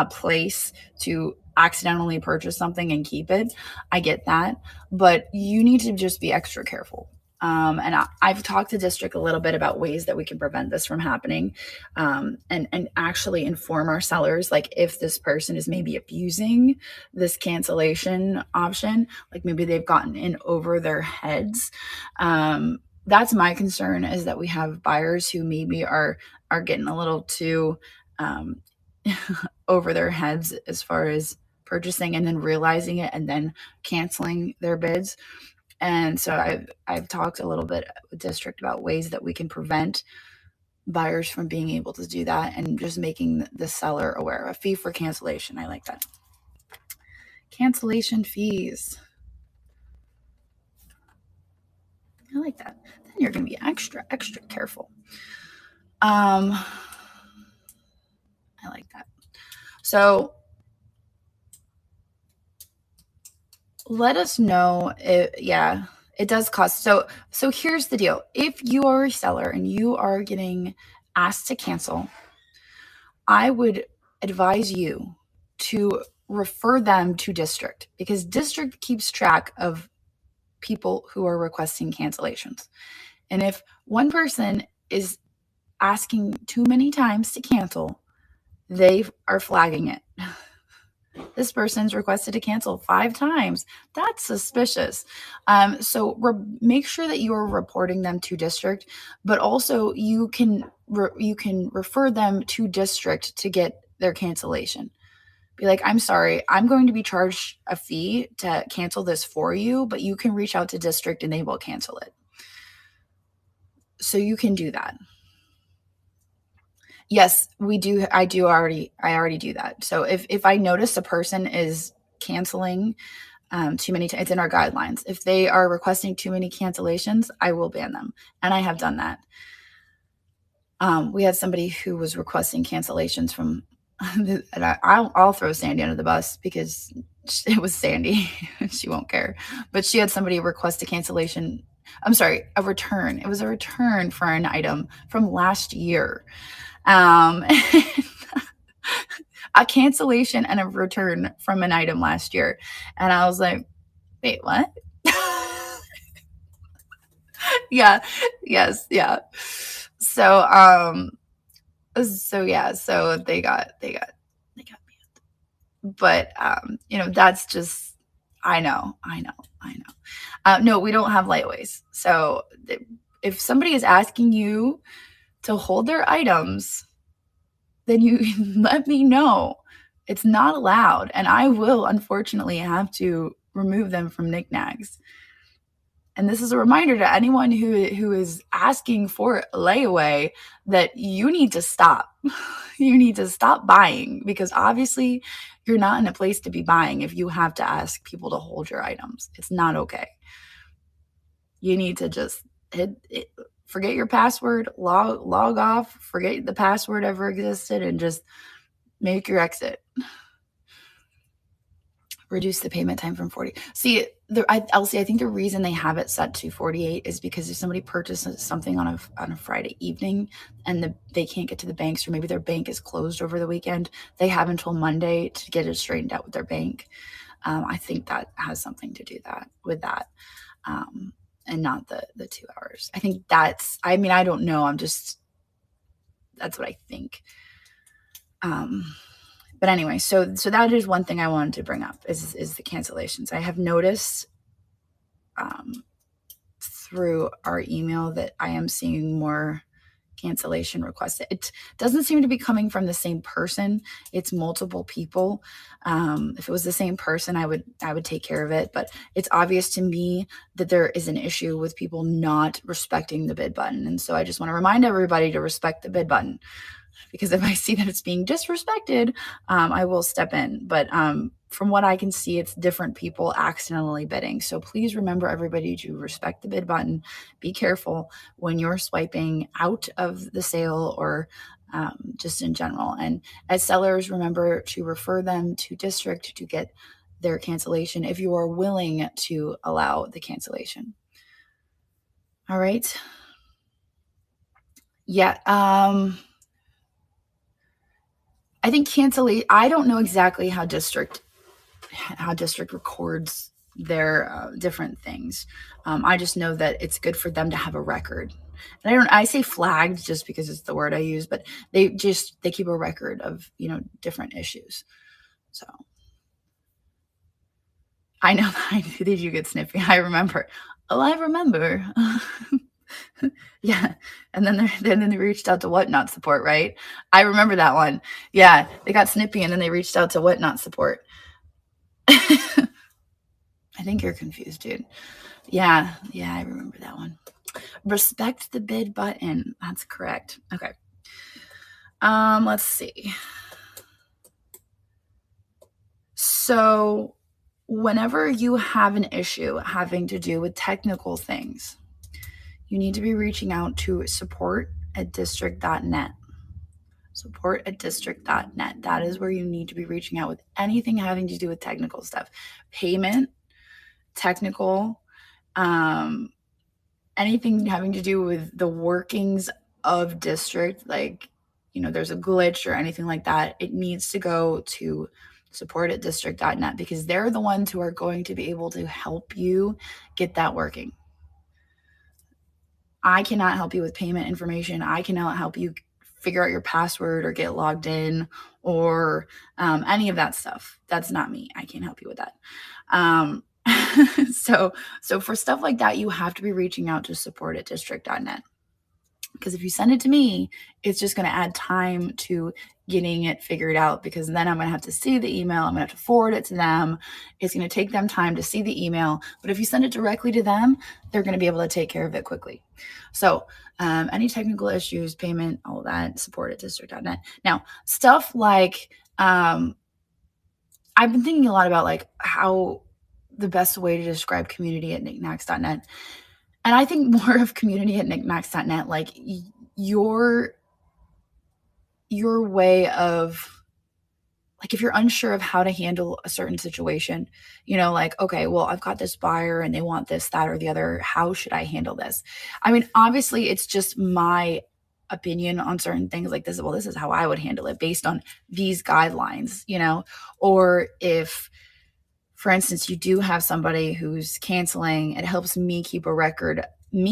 [SPEAKER 1] place to accidentally purchase something and keep it. I get that. But you need to just be extra careful. And I've talked to district a little bit about ways that we can prevent this from happening, and actually inform our sellers, like if this person is maybe abusing this cancellation option, like maybe they've gotten in over their heads. That's my concern, is that we have buyers who maybe are getting a little too um, over their heads as far as purchasing and then realizing it and then canceling their bids. And so I've talked a little bit with district about ways that we can prevent buyers from being able to do that, and just making the seller aware. A fee for cancellation. I like that. Cancellation fees. I like that. Then you're going to be extra careful. I like that. So let us know if, yeah, it does cost. So here's the deal. If you are a seller and you are getting asked to cancel, I would advise you to refer them to district, because district keeps track of people who are requesting cancellations. And if one person is asking too many times to cancel, they are flagging it. This person's requested to cancel 5 times. That's suspicious. So make sure that you are reporting them to district, but also you can refer them to district to get their cancellation. Be like, I'm sorry, I'm going to be charged a fee to cancel this for you, but you can reach out to district and they will cancel it. So you can do that. Yes, we do. I already do that. So if I notice a person is canceling too many times, it's in our guidelines. If they are requesting too many cancellations, I will ban them. And I have done that. We had somebody who was requesting cancellations from, and I'll throw Sandy under the bus because it was Sandy. She won't care. But she had somebody request a cancellation. I'm sorry, a return. It was a return for an item from last year. A cancellation and a return from an item last year. And I was like, wait, what? Yeah. Yes. Yeah. So they got banned. But that's just, I know. No, we don't have lightways. So if somebody is asking you to hold their items, then you let me know. It's not allowed, and I will unfortunately have to remove them from Knickknacks. And this is a reminder to anyone who is asking for a layaway that you need to stop. You need to stop buying, because obviously you're not in a place to be buying if you have to ask people to hold your items. It's not okay. You need to just forget your password, log off, forget the password ever existed, and just make your exit. Reduce the payment time from 40. See, Elsie, I think the reason they have it set to 48 is because if somebody purchases something on a Friday evening and they can't get to the banks, or maybe their bank is closed over the weekend, they have until Monday to get it straightened out with their bank. I think that has something to do with that. And not the 2 hours. I think I don't know. That's what I think. But anyway, so that is one thing I wanted to bring up is the cancellations. I have noticed through our email that I am seeing more cancellation requests. It doesn't seem to be coming from the same person. It's multiple people. If it was the same person, I would take care of it. But it's obvious to me that there is an issue with people not respecting the bid button. And so I just want to remind everybody to respect the bid button, because if I see that it's being disrespected, I will step in. But from what I can see, it's different people accidentally bidding. So please remember, everybody, to respect the bid button. Be careful when you're swiping out of the sale, or just in general. And as sellers, remember to refer them to district to get their cancellation if you are willing to allow the cancellation. All right. Yeah. I think I don't know exactly how district records their different things. I just know that it's good for them to have a record. And I say flagged just because it's the word I use, but they keep a record of, different issues. So I know that you get snippy. I remember. Oh, I remember. Yeah. And then they reached out to Whatnot support, right? I remember that one. Yeah. They got snippy and then they reached out to Whatnot support. I think you're confused, dude. Yeah. I remember that one. Respect the bid button. That's correct. Okay. Let's see. So whenever you have an issue having to do with technical things, you need to be reaching out to support@district.net. Support@district.net. That is where you need to be reaching out with anything having to do with technical stuff. Payment, technical, anything having to do with the workings of district, like, there's a glitch or anything like that, it needs to go to support@district.net because they're the ones who are going to be able to help you get that working. I cannot help you with payment information. I cannot help you figure out your password or get logged in or any of that stuff. That's not me. I can't help you with that. So for stuff like that, you have to be reaching out to support@district.net. Because if you send it to me, it's just going to add time to getting it figured out, because then I'm going to have to see the email. I'm going to have to forward it to them. It's going to take them time to see the email. But if you send it directly to them, they're going to be able to take care of it quickly. So any technical issues, payment, all that, support@district.net. Now, stuff like I've been thinking a lot about like how the best way to describe community@knickknacks.net. And I think more of community@knickknacks.net, like your way of, like, if you're unsure of how to handle a certain situation, like, okay, well, I've got this buyer and they want this, that, or the other. How should I handle this? I mean, obviously it's just my opinion on certain things like this. Well, this is how I would handle it based on these guidelines, or if, for instance, you do have somebody who's canceling, it helps me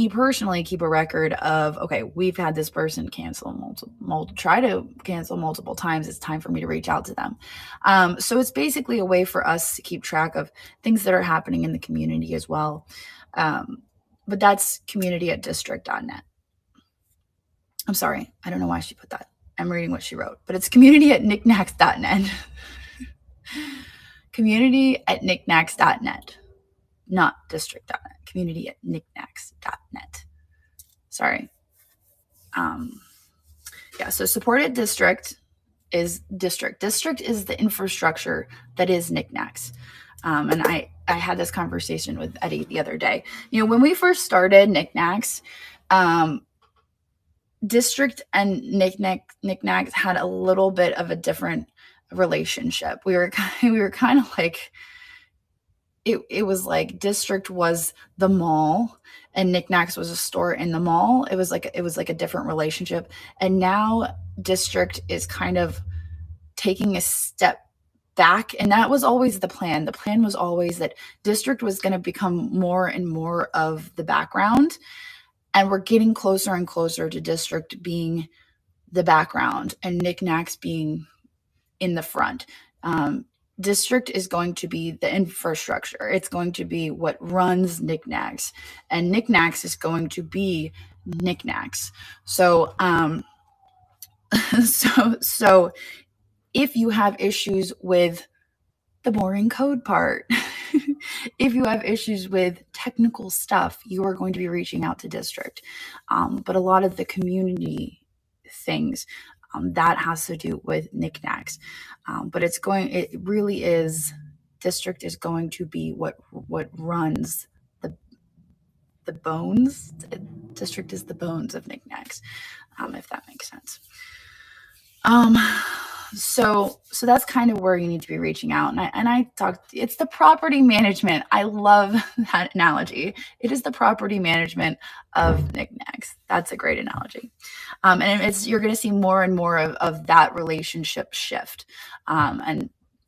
[SPEAKER 1] personally keep a record of, okay, we've had this person cancel try to cancel multiple times. It's time for me to reach out to them. So it's basically a way for us to keep track of things that are happening in the community as well. But that's community@district.net. I'm sorry. I don't know why she put that. I'm reading what she wrote, but it's community@knickknacks.net. community@knickknacks.net, not district.net. community@knickknacks.net. Sorry. Yeah, so support@district is district. District is the infrastructure that is Knickknacks. And I had this conversation with Eddie the other day. When we first started Knickknacks, District and Knickknacks had a little bit of a different relationship. We were kind of like, it was like District was the mall and Knickknacks was a store in the mall. It was like a different relationship. And now District is kind of taking a step back, and that was always the plan. The plan was always that District was going to become more and more of the background, and we're getting closer and closer to District being the background and Knickknacks being in the front. District is going to be the infrastructure. It's going to be what runs Knickknacks, and Knickknacks is going to be Knickknacks. So, so if you have issues with the boring code part, if you have issues with technical stuff, you are going to be reaching out to District. But a lot of the community things, that has to do with Knickknacks. But it really is, District is going to be what runs the bones. District is the bones of Knickknacks, if that makes sense. so that's kind of where you need to be reaching out. And I talked, it's the property management. I love that analogy. It is the property management of Knickknacks. That's a great analogy. And you're going to see more and more of that relationship shift.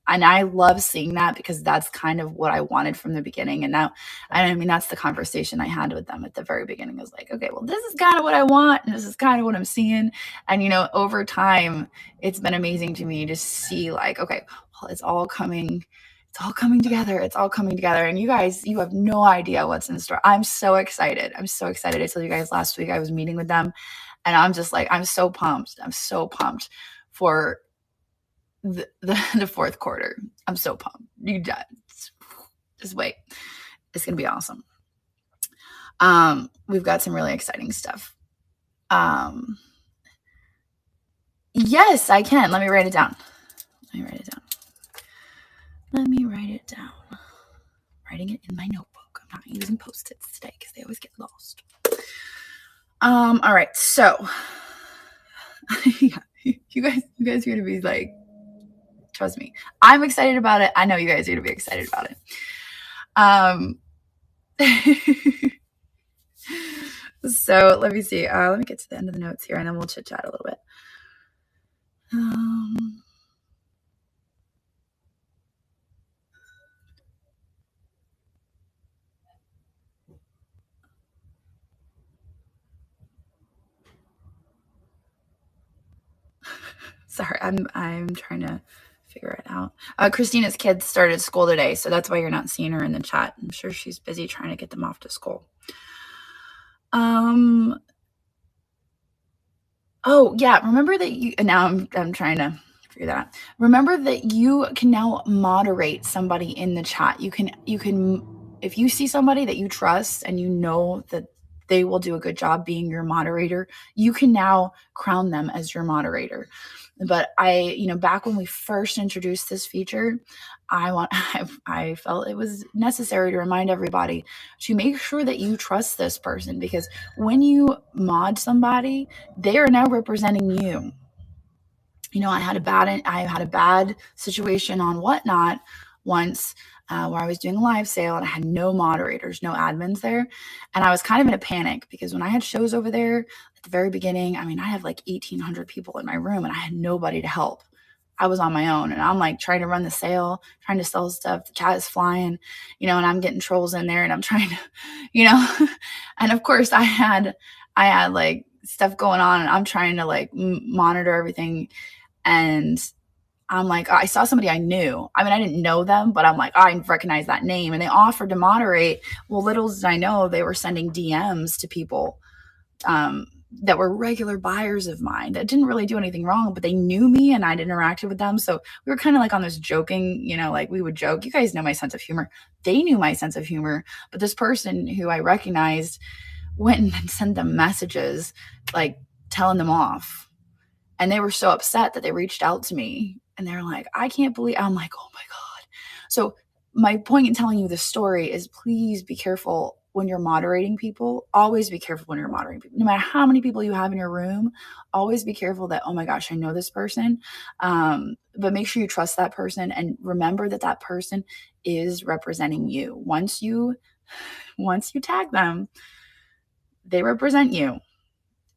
[SPEAKER 1] And I love seeing that because that's kind of what I wanted from the beginning. And now, I mean, that's the conversation I had with them at the very beginning. I was like, okay, well, this is kind of what I want. And this is kind of what I'm seeing. And, over time, it's been amazing to me to see like, okay, well, it's all coming together. It's all coming together. And you guys, you have no idea what's in store. I'm so excited. I told you guys last week I was meeting with them, and I'm just like, I'm so pumped. I'm so pumped for the fourth quarter. I'm so pumped. You just wait. It's going to be awesome. We've got some really exciting stuff. Yes, I can. Let me write it down. Writing it in my notebook. I'm not using Post-its today because they always get lost. All right. So yeah, you guys are going to be like, trust me, I'm excited about it. I know you guys are going to be excited about it. So let me see. Let me get to the end of the notes here, and then we'll chit chat a little bit. Sorry, I'm trying to figure it out. Christina's kids started school today, so that's why you're not seeing her in the chat. I'm sure she's busy trying to get them off to school. Oh yeah, remember that you. And now I'm trying to figure that out. Remember that you can now moderate somebody in the chat. You can if you see somebody that you trust and you know that they will do a good job being your moderator, you can now crown them as your moderator. But back when we first introduced this feature, I felt it was necessary to remind everybody to make sure that you trust this person, because when you mod somebody, they are now representing you. I had a bad situation on Whatnot once, where I was doing a live sale and I had no moderators, no admins there. And I was kind of in a panic because when I had shows over there at the very beginning, I mean, I have like 1,800 people in my room and I had nobody to help. I was on my own, and I'm like trying to run the sale, trying to sell stuff. The chat is flying, and I'm getting trolls in there, and I'm trying to, and of course I had like stuff going on, and I'm trying to like monitor everything. And I'm like, I saw somebody I knew. I mean, I didn't know them, but I'm like, I recognize that name. And they offered to moderate. Well, little did I know they were sending DMs to people that were regular buyers of mine that didn't really do anything wrong, but they knew me and I'd interacted with them. So we were kind of like on this joking, like we would joke. You guys know my sense of humor. They knew my sense of humor. But this person who I recognized went and sent them messages like telling them off. And they were so upset that they reached out to me, and they're like, I can't believe. I'm like, oh my God. So my point in telling you this story is, please be careful when you're moderating people. Always be careful when you're moderating people. No matter how many people you have in your room, always be careful that, oh my gosh, I know this person. But make sure you trust that person, and remember that that person is representing you. Once you tag them, they represent you.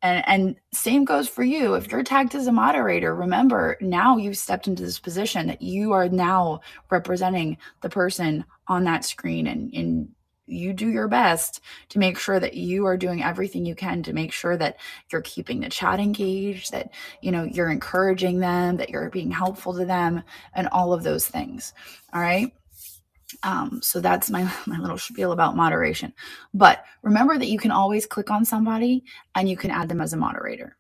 [SPEAKER 1] And same goes for you. If you're tagged as a moderator, remember, now you've stepped into this position that you are now representing the person on that screen, and you do your best to make sure that you are doing everything you can to make sure that you're keeping the chat engaged, that you're encouraging them, that you're being helpful to them, and all of those things. All right. So that's my little spiel about moderation. But remember that you can always click on somebody and you can add them as a moderator.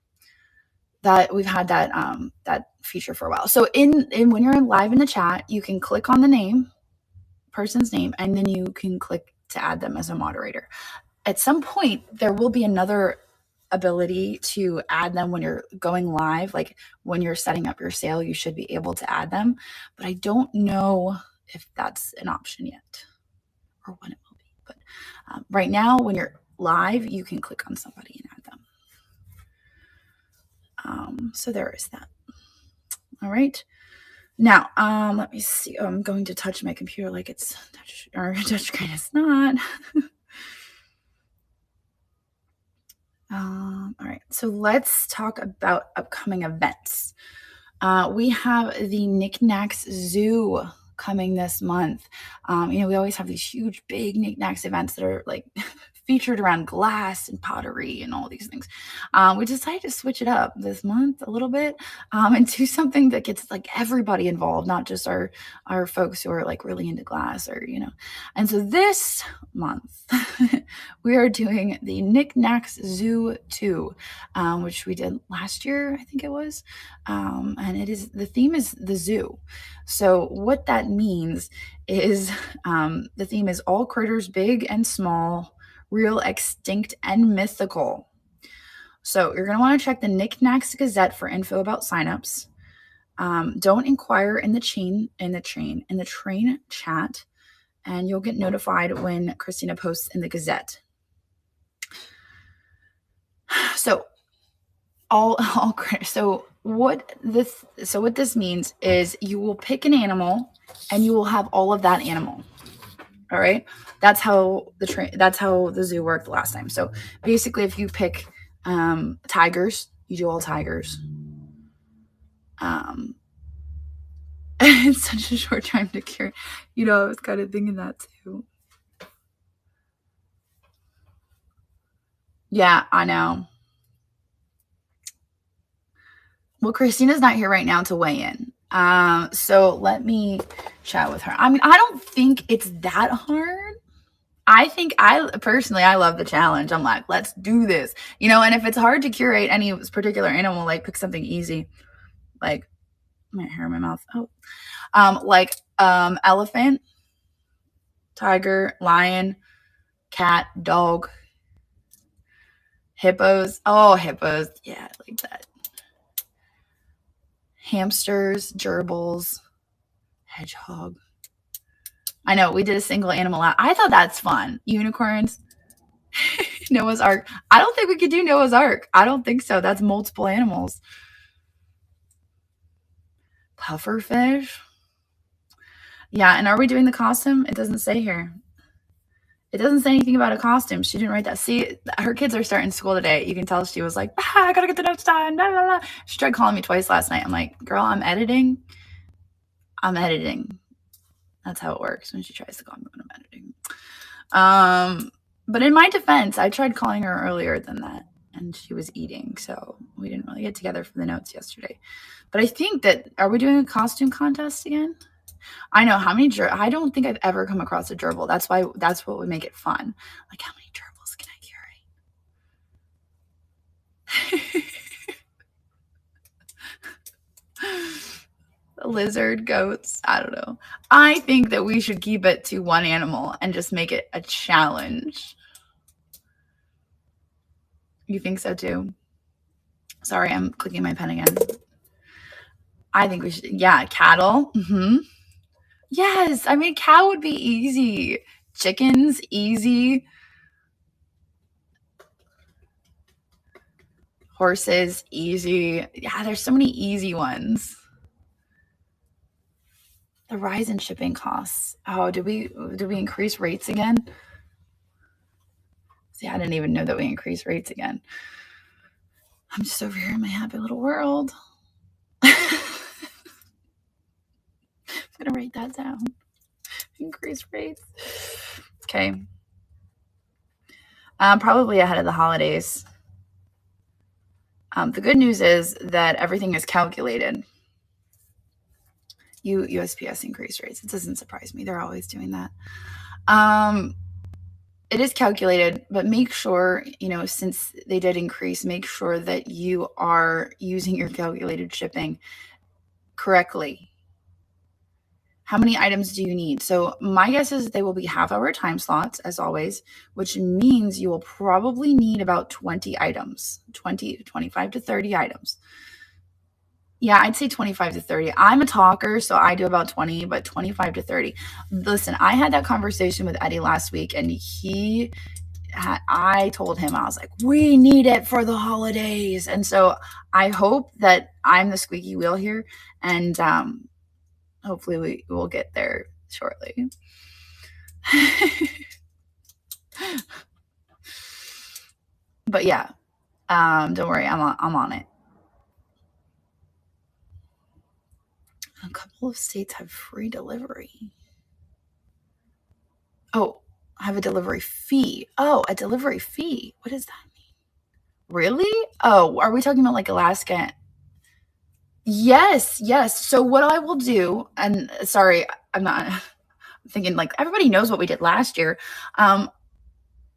[SPEAKER 1] That we've had that feature for a while. So in when you're live in the chat, you can click on the person's name, and then you can click to add them as a moderator. At some point, there will be another ability to add them when you're going live. Like when you're setting up your sale, you should be able to add them. But I don't know if that's an option yet, or when it will be. But right now, when you're live, you can click on somebody and add them. So there is that. All right. Now, let me see. Oh, I'm going to touch my computer like it's touchscreen. It's not. All right. So let's talk about upcoming events. We have the Knickknacks Zoo coming this month. We always have these huge, big Knickknacks events that are like featured around glass and pottery and all these things. We decided to switch it up this month a little bit and do something that gets like everybody involved, not just our folks who are like really into glass or. And so this month we are doing the Knickknacks Zoo 2, which we did last year, I think it was. And the theme is the zoo. So what that means is the theme is all critters, big and small, real, extinct, and mythical. So you're going to want to check the Knickknacks Gazette for info about signups. Don't inquire in the train chat, and you'll get notified when Christina posts in the Gazette. So what this means is you will pick an animal and you will have all of that animal. All right. That's how the zoo worked last time. So basically if you pick tigers, you do all tigers. It's such a short time to carry. I was kind of thinking that too. Yeah, I know. Well, Christina's not here right now to weigh in. So let me chat with her. I mean, I don't think it's that hard. I think I love the challenge. I'm like, let's do this. And if it's hard to curate any particular animal, like pick something easy. Like, my hair in my mouth. Elephant, tiger, lion, cat, dog, hippos. Oh, hippos. Yeah, I like that. Hamsters, gerbils, hedgehog. I know, we did a single animal out. I thought that's fun. Unicorns. Noah's Ark. I don't think we could do Noah's Ark. I don't think so. That's multiple animals. Pufferfish. Yeah, and are we doing the costume? It doesn't say here. It doesn't say anything about a costume. She didn't write that. See, her kids are starting school today. You can tell she was like, I gotta get the notes done. Blah, blah, blah. She tried calling me twice last night. I'm like, girl, I'm editing. That's how it works when she tries to call me when I'm editing. But in my defense, I tried calling her earlier than that, and she was eating, so we didn't really get together for the notes yesterday. But I think that, are we doing a costume contest again? I know how many I don't think I've ever come across a gerbil. That's what would make it fun. Like, how many gerbils can I curate? Lizard, goats, I don't know. I think that we should keep it to one animal and just make it a challenge. You think so too? Sorry, I'm clicking my pen again. I think we should, yeah, cattle. Yes, I mean, cow would be easy. Chickens, easy. Horses, easy. Yeah, there's so many easy ones. The rise in shipping costs. Oh, did we increase rates again? See, I didn't even know that we increased rates again. I'm just over here in my happy little world. I'm gonna write that down. Increase rates. Okay. Probably ahead of the holidays. The good news is that everything is calculated. USPS increased rates. It doesn't surprise me. They're always doing that. It is calculated, but make sure, since they did increase, make sure that you are using your calculated shipping correctly. How many items do you need? So my guess is they will be half-hour time slots, as always, which means you will probably need about 20 items, 25 to 30 items. Yeah, I'd say 25 to 30. I'm a talker, so I do about 20, but 25 to 30. Listen, I had that conversation with Eddie last week, and he I told him, I was like, we need it for the holidays. And so I hope that I'm the squeaky wheel here, and hopefully we will get there shortly. But yeah, don't worry, I'm on it. A couple of states have free delivery. Oh, I have a delivery fee. Oh, a delivery fee. What does that mean? Really? Oh, are we talking about like Alaska? Yes, yes. So what I will do, and sorry, I'm not thinking like everybody knows what we did last year.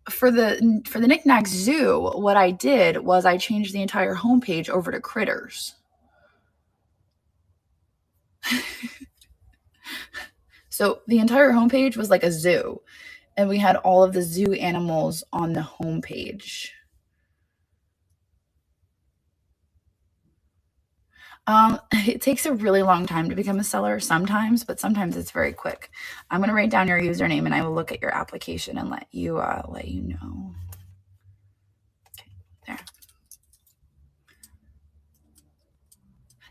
[SPEAKER 1] For the Knickknacks Zoo, what I did was I changed the entire homepage over to critters. So the entire homepage was like a zoo, and we had all of the zoo animals on the homepage. It takes a really long time to become a seller sometimes, but sometimes it's very quick. I'm going to write down your username, and I will look at your application and let you know. Okay, there.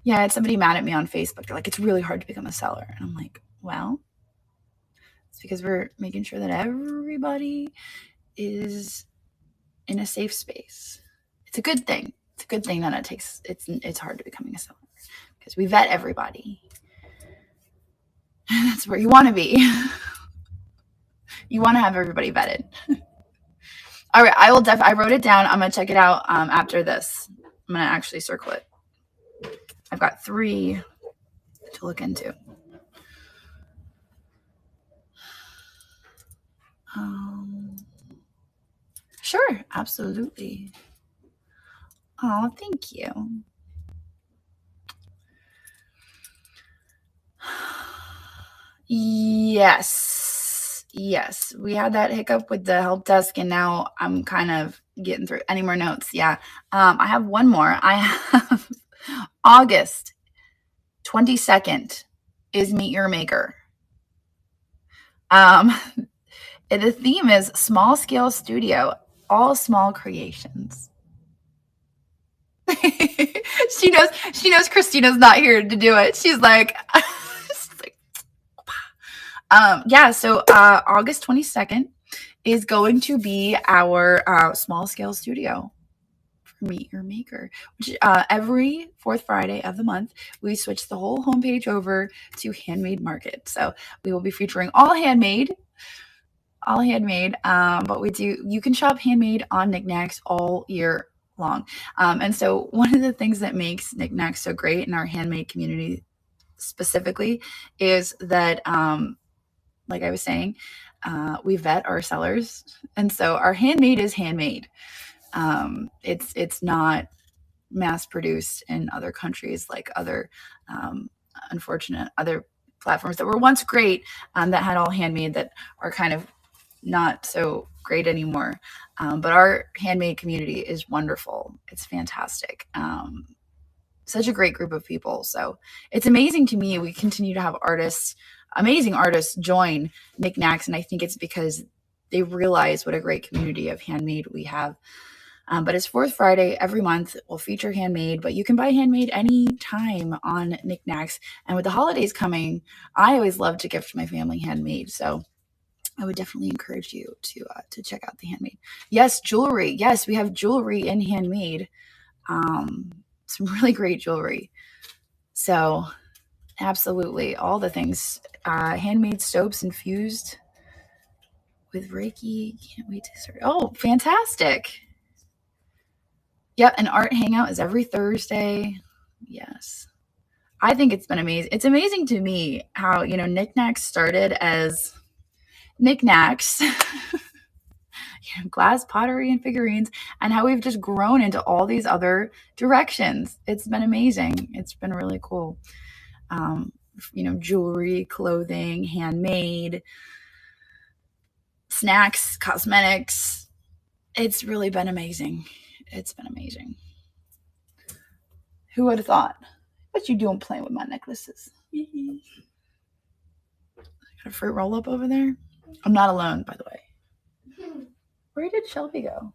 [SPEAKER 1] Yeah, I had somebody mad at me on Facebook. They're like, it's really hard to become a seller. And I'm like, well, it's because we're making sure that everybody is in a safe space. It's a good thing. It's a good thing that it's hard to becoming a seller, because we vet everybody. That's where you want to be. You want to have everybody vetted. All right, I wrote it down. I'm gonna check it out after this. I'm gonna actually circle it. I've got 3 to look into. Sure, absolutely. Oh, thank you. Yes. Yes. We had that hiccup with the help desk, and now I'm kind of getting through. Any more notes? Yeah. I have one more. I have August 22nd is Meet Your Maker. The theme is small scale studio, all small creations. She knows Christina's not here to do it. She's like, yeah, so August 22nd is going to be our small scale studio for Meet Your Maker, which every 4th Friday of the month, we switch the whole homepage over to Handmade Market. So we will be featuring all handmade. But you can shop handmade on Knickknacks all year long. And so one of the things that makes Knickknacks so great in our handmade community specifically is that, like I was saying, we vet our sellers. And so our handmade is handmade. It's not mass produced in other countries like other unfortunate other platforms that were once great, that had all handmade, that are kind of not so great anymore. But our handmade community is wonderful. It's fantastic. Such a great group of people. So it's amazing to me. We continue to have amazing artists join Niknax, and I think it's because they realize what a great community of handmade we have. But it's 4th Friday every month. We'll feature handmade, but you can buy handmade anytime on Niknax. And with the holidays coming, I always love to gift my family handmade. So I would definitely encourage you to check out the handmade. Yes, jewelry. Yes, we have jewelry in handmade. Some really great jewelry. So absolutely, all the things. Handmade soaps infused with Reiki. Can't wait to start. Oh, fantastic. Yep, an art hangout is every Thursday. Yes. I think it's been amazing. It's amazing to me how, Knickknacks started as Knickknacks, glass, pottery, and figurines, and how we've just grown into all these other directions. It's been amazing. It's been really cool. Jewelry, clothing, handmade, snacks, cosmetics. It's really been amazing. It's been amazing. Who would have thought? What you doing playing with my necklaces? Got a fruit roll up over there? I'm not alone, by the way. Where did Shelby go?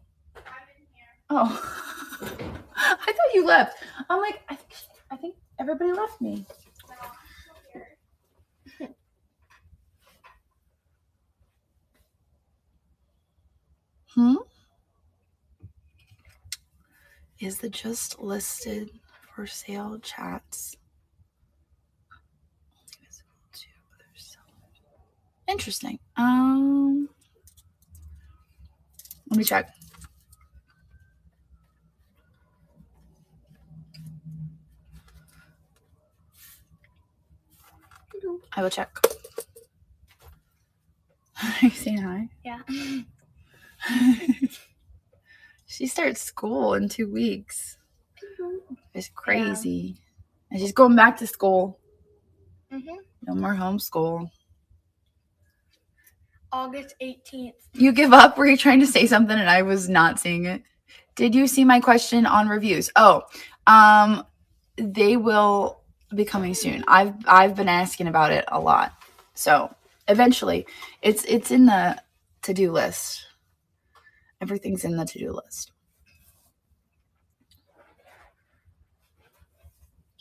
[SPEAKER 1] Oh, I thought you left. I'm like, I think everybody left me. Is the just listed for sale chats only visible to other sellers? Interesting. Let me check. I will check. Are you saying hi?
[SPEAKER 2] Yeah.
[SPEAKER 1] She starts school in 2 weeks. It's crazy. And she's going back to school. No more homeschool.
[SPEAKER 2] August 18th.
[SPEAKER 1] You give up? Were you trying to say something and I was not seeing it? Did you see my question on reviews? Oh, they will be coming soon. I've been asking about it a lot. So eventually it's in the to-do list. Everything's in the to-do list.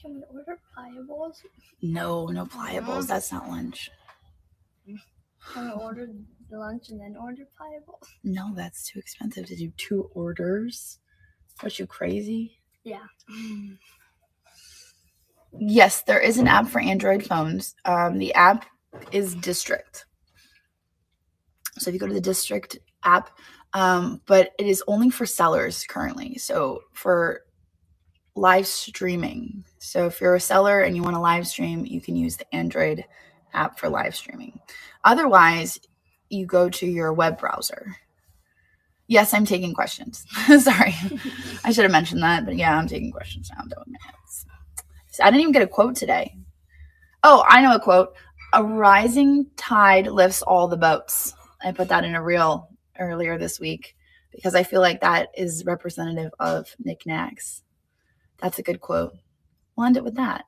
[SPEAKER 2] Can we order pliables?
[SPEAKER 1] No pliables. That's not lunch.
[SPEAKER 2] Can we order lunch and then order pliables?
[SPEAKER 1] No, that's too expensive to do 2 orders. What, you crazy?
[SPEAKER 2] Yeah.
[SPEAKER 1] Yes, there is an app for Android phones. The app is District. So if you go to the District app, but it is only for sellers currently. So for live streaming. So if you're a seller and you want to live stream, you can use the Android app for live streaming. Otherwise, you go to your web browser. Yes, I'm taking questions. Sorry. I should have mentioned that, but yeah, I'm taking questions now. I'm doing minutes. So I didn't even get a quote today. Oh, I know a quote. A rising tide lifts all the boats. I put that in a reel earlier this week because I feel like that is representative of Knickknacks. That's a good quote. We'll end it with that.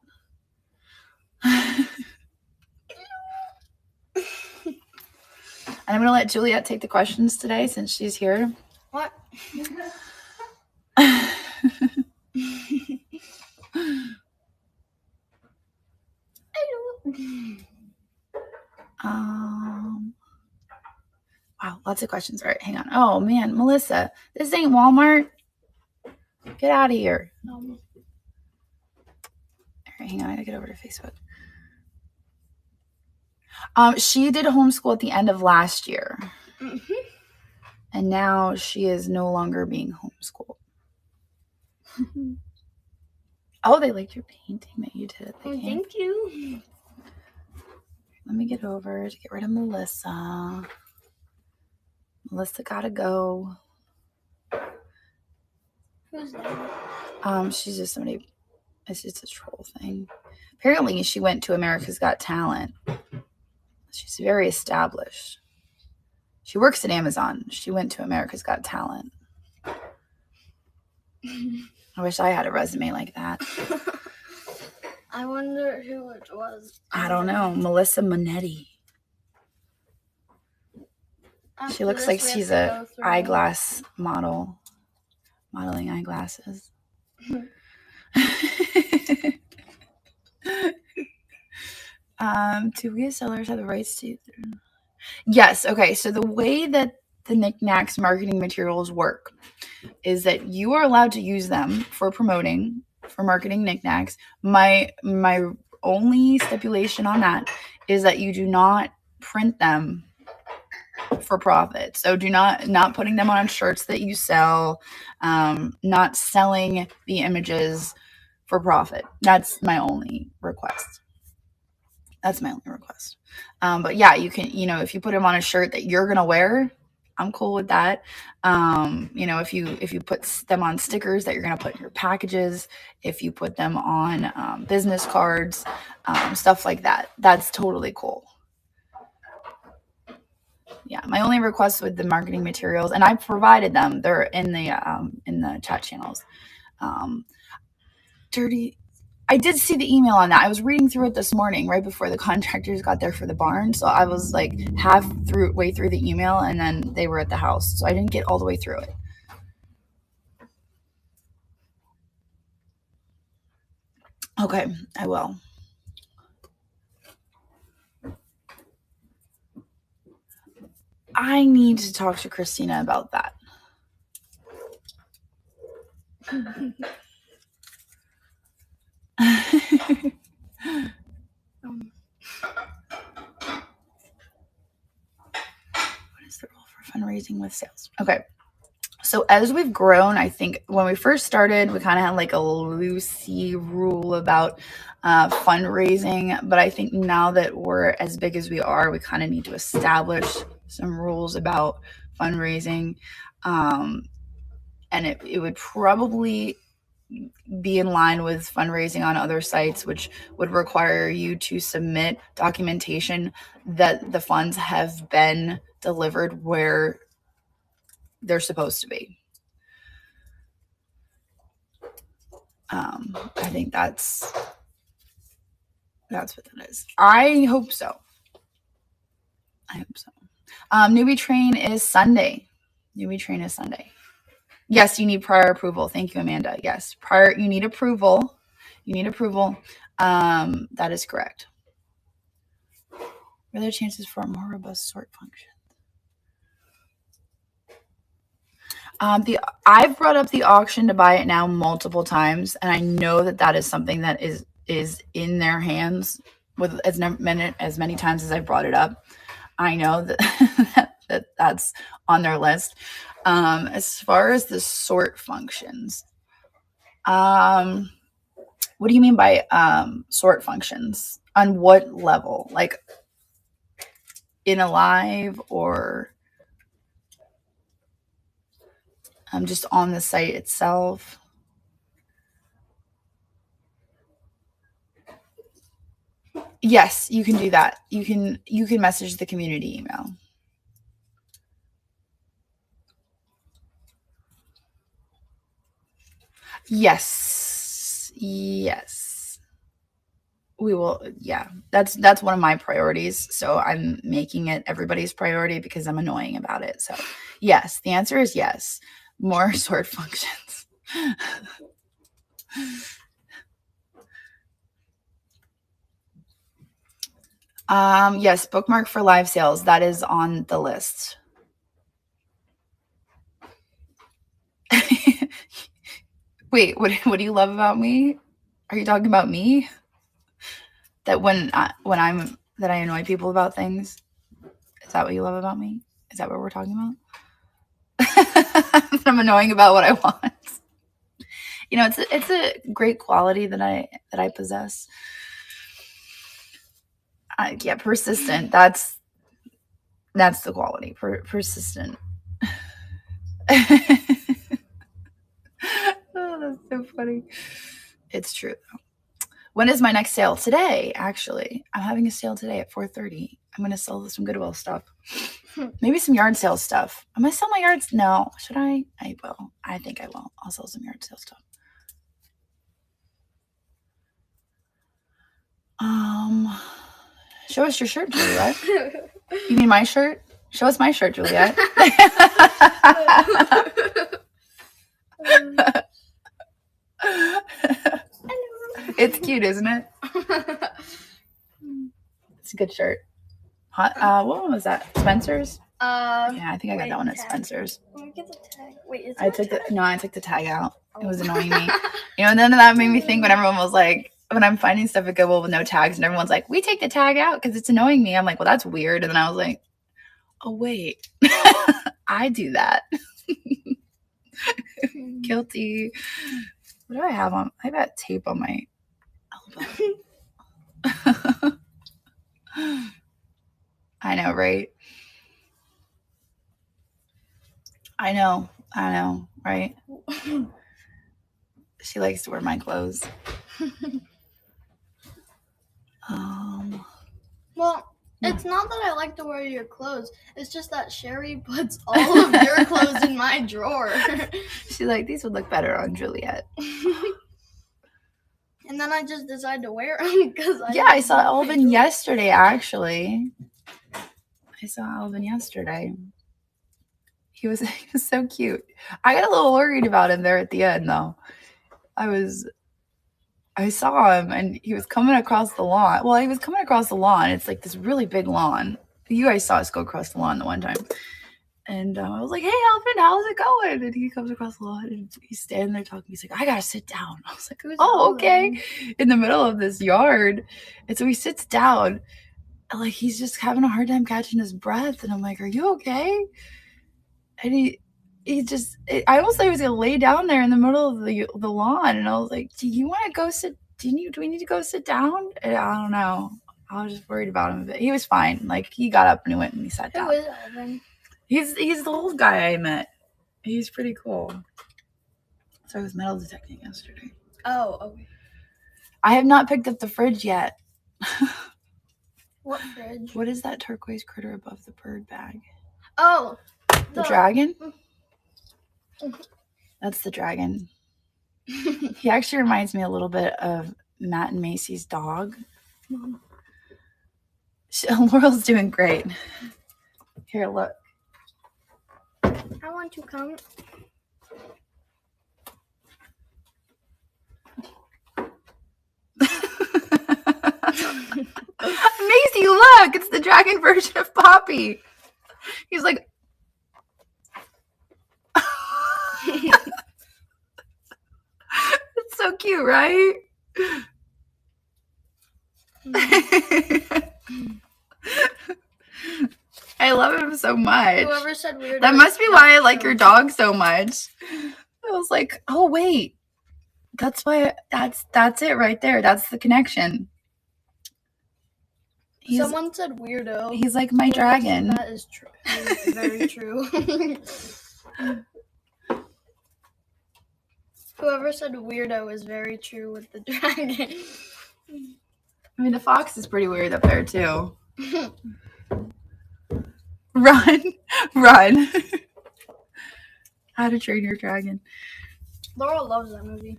[SPEAKER 1] And I'm going to let Juliet take the questions today since she's here.
[SPEAKER 2] What?
[SPEAKER 1] Wow, lots of questions. All right, hang on. Oh, man, Melissa, this ain't Walmart. Get out of here. All right, hang on. I got to get over to Facebook. She did homeschool at the end of last year. And now she is no longer being homeschooled. Oh, they liked your painting that you did at the camp.
[SPEAKER 2] Thank you.
[SPEAKER 1] Let me get over to get rid of Melissa. Melissa gotta go.
[SPEAKER 2] Who's that?
[SPEAKER 1] She's just somebody. It's just a troll thing. Apparently, she went to America's Got Talent. She's very established. She works at Amazon. She went to America's Got Talent. I wish I had a resume like that.
[SPEAKER 2] I wonder who it was.
[SPEAKER 1] I don't know. Melissa Monetti. She looks like she's a eyeglass model. Modeling eyeglasses. Do we as sellers have the rights to? Yes. Okay. So the way that the Niknax marketing materials work is that you are allowed to use them for promoting, for marketing Niknax. My only stipulation on that is that you do not print them for profit. So do not putting them on shirts that you sell, not selling the images for profit. That's my only request. But yeah, you can, if you put them on a shirt that you're going to wear, I'm cool with that. If you put them on stickers that you're going to put in your packages, if you put them on business cards, stuff like that, that's totally cool. Yeah, my only request with the marketing materials, and I've provided them, they're in the chat channels. Dirty I did see the email on that. I was reading through it this morning, right before the contractors got there for the barn. So I was like way through the email, and then they were at the house. So I didn't get all the way through it. Okay, I will. I need to talk to Christina about that. What is the rule for fundraising with sales? Okay. So as we've grown, I think when we first started, we kind of had like a loosey rule about fundraising. But I think now that we're as big as we are, we kind of need to establish some rules about fundraising. And it would probably be in line with fundraising on other sites, which would require you to submit documentation that the funds have been delivered where they're supposed to be. I think that's what that is. I hope so. Newbie train is Sunday. Yes, you need prior approval. Thank you, Amanda. Yes, you need approval. That is correct. What are there chances for a more robust sort function? I've brought up the auction to buy it now multiple times, and I know that is something that is in their hands with as many times as I've brought it up. I know that that's on their list. As far as the sort functions, what do you mean by sort functions? On what level? Like in Alive or just on the site itself? Yes, you can do that. You can message the community email. Yes. We will. Yeah, that's one of my priorities. So I'm making it everybody's priority because I'm annoying about it. So yes, the answer is yes. More sort functions. Yes, bookmark for live sales. That is on the list. Wait, what do you love about me? Are you talking about me? That when I annoy people about things? Is that what you love about me? Is that what we're talking about? I'm annoying about what I want. You know, it's a great quality that I possess. Yeah, persistent. That's the quality. Persistent. Oh, that's so funny. It's true though. When is my next sale? Today, actually. I'm having a sale today at 4:30. I'm going to sell some Goodwill stuff. Maybe some yard sale stuff. Am I sell my yards? No. Should I? I will. I think I will. I'll sell some yard sale stuff. Show us your shirt, Juliet. You mean my shirt? Show us my shirt, Juliet. It's cute, isn't it? It's a good shirt. What one was that? Spencer's? Yeah, I think I got that one at Spencer's.
[SPEAKER 2] Let me get the tag. Wait,
[SPEAKER 1] I took the tag out. It was annoying me. You know, and then that made me think when everyone was like, when I'm finding stuff at Goodwill with no tags and everyone's like, we take the tag out because it's annoying me. I'm like, well, that's weird. And then I was like, oh, wait. I do that. Guilty. What do I have on? I got tape on my elbow. I know, right? I know, right? She likes to wear my clothes.
[SPEAKER 2] Well, it's not that I like to wear your clothes. It's just that Sherry puts all of your clothes in my drawer.
[SPEAKER 1] She's like, these would look better on Juliet.
[SPEAKER 2] And then I just decided to wear them because
[SPEAKER 1] I saw Alvin yesterday, actually. I saw Alvin yesterday. He was so cute. I got a little worried about him there at the end, though. I saw him, and he was coming across the lawn. Well, he was coming across the lawn. It's like this really big lawn. You guys saw us go across the lawn the one time. And I was like, hey, Alvin, how's it going? And he comes across the lawn, and he's standing there talking. He's like, I got to sit down. I was like, oh, okay. In the middle of this yard. And so he sits down, and like he's just having a hard time catching his breath. And I'm like, are you okay? And he just, I almost thought he was going to lay down there in the middle of the lawn. And I was like, do you want to go sit? Do we need to go sit down? And I don't know. I was just worried about him a bit. He was fine. Like, he got up and he went and he sat down.
[SPEAKER 2] Who is Alvin?
[SPEAKER 1] He's the old guy I met. He's pretty cool. So I was metal detecting yesterday.
[SPEAKER 2] Oh, okay.
[SPEAKER 1] I have not picked up the fridge yet.
[SPEAKER 2] What fridge?
[SPEAKER 1] What is that turquoise critter above the bird bag?
[SPEAKER 2] Oh.
[SPEAKER 1] The dragon? That's the dragon. He actually reminds me a little bit of Matt and Macy's dog.
[SPEAKER 2] Mom.
[SPEAKER 1] Laurel's doing great. Here, look.
[SPEAKER 2] I want to come.
[SPEAKER 1] Macy, look! It's the dragon version of Poppy. He's like... It's so cute, right? I love him so much.
[SPEAKER 2] Whoever said weird.
[SPEAKER 1] That must be why I like your dog so much. I was like, oh wait, that's why. That's it right there. That's the connection.
[SPEAKER 2] Someone said weirdo.
[SPEAKER 1] He's like my dragon.
[SPEAKER 2] That is true. Very true. Whoever said weirdo is very true with the dragon.
[SPEAKER 1] I mean, the fox is pretty weird up there too. Run. How to Train Your Dragon.
[SPEAKER 2] Laura loves that movie.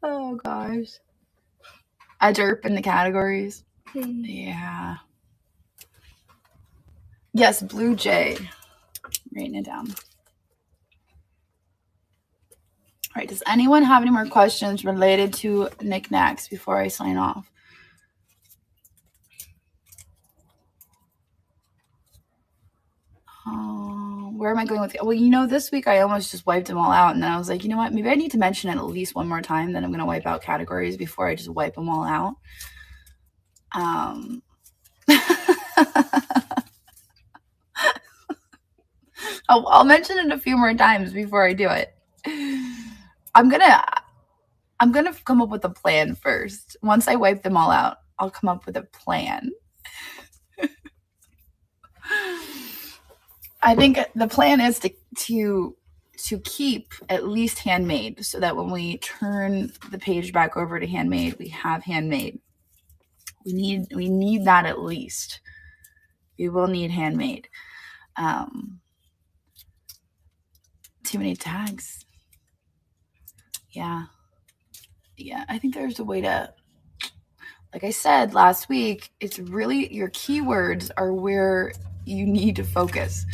[SPEAKER 1] Oh gosh. A derp in the categories. Yeah. Yes, Blue Jay. Writing it down. All right, does anyone have any more questions related to Knickknacks before I sign off? Where am I going with it? Well, you know, this week I almost just wiped them all out, and then I was like, you know what? Maybe I need to mention it at least one more time. Then I'm going to wipe out categories before I just wipe them all out. I'll mention it a few more times before I do it. I'm gonna come up with a plan first. Once I wipe them all out, I'll come up with a plan. I think the plan is to keep at least Handmade, so that when we turn the page back over to Handmade, we have Handmade. We need that at least. We will need Handmade. Too many tags. Yeah, I think there's a way to, like I said last week, it's really your keywords are where you need to focus.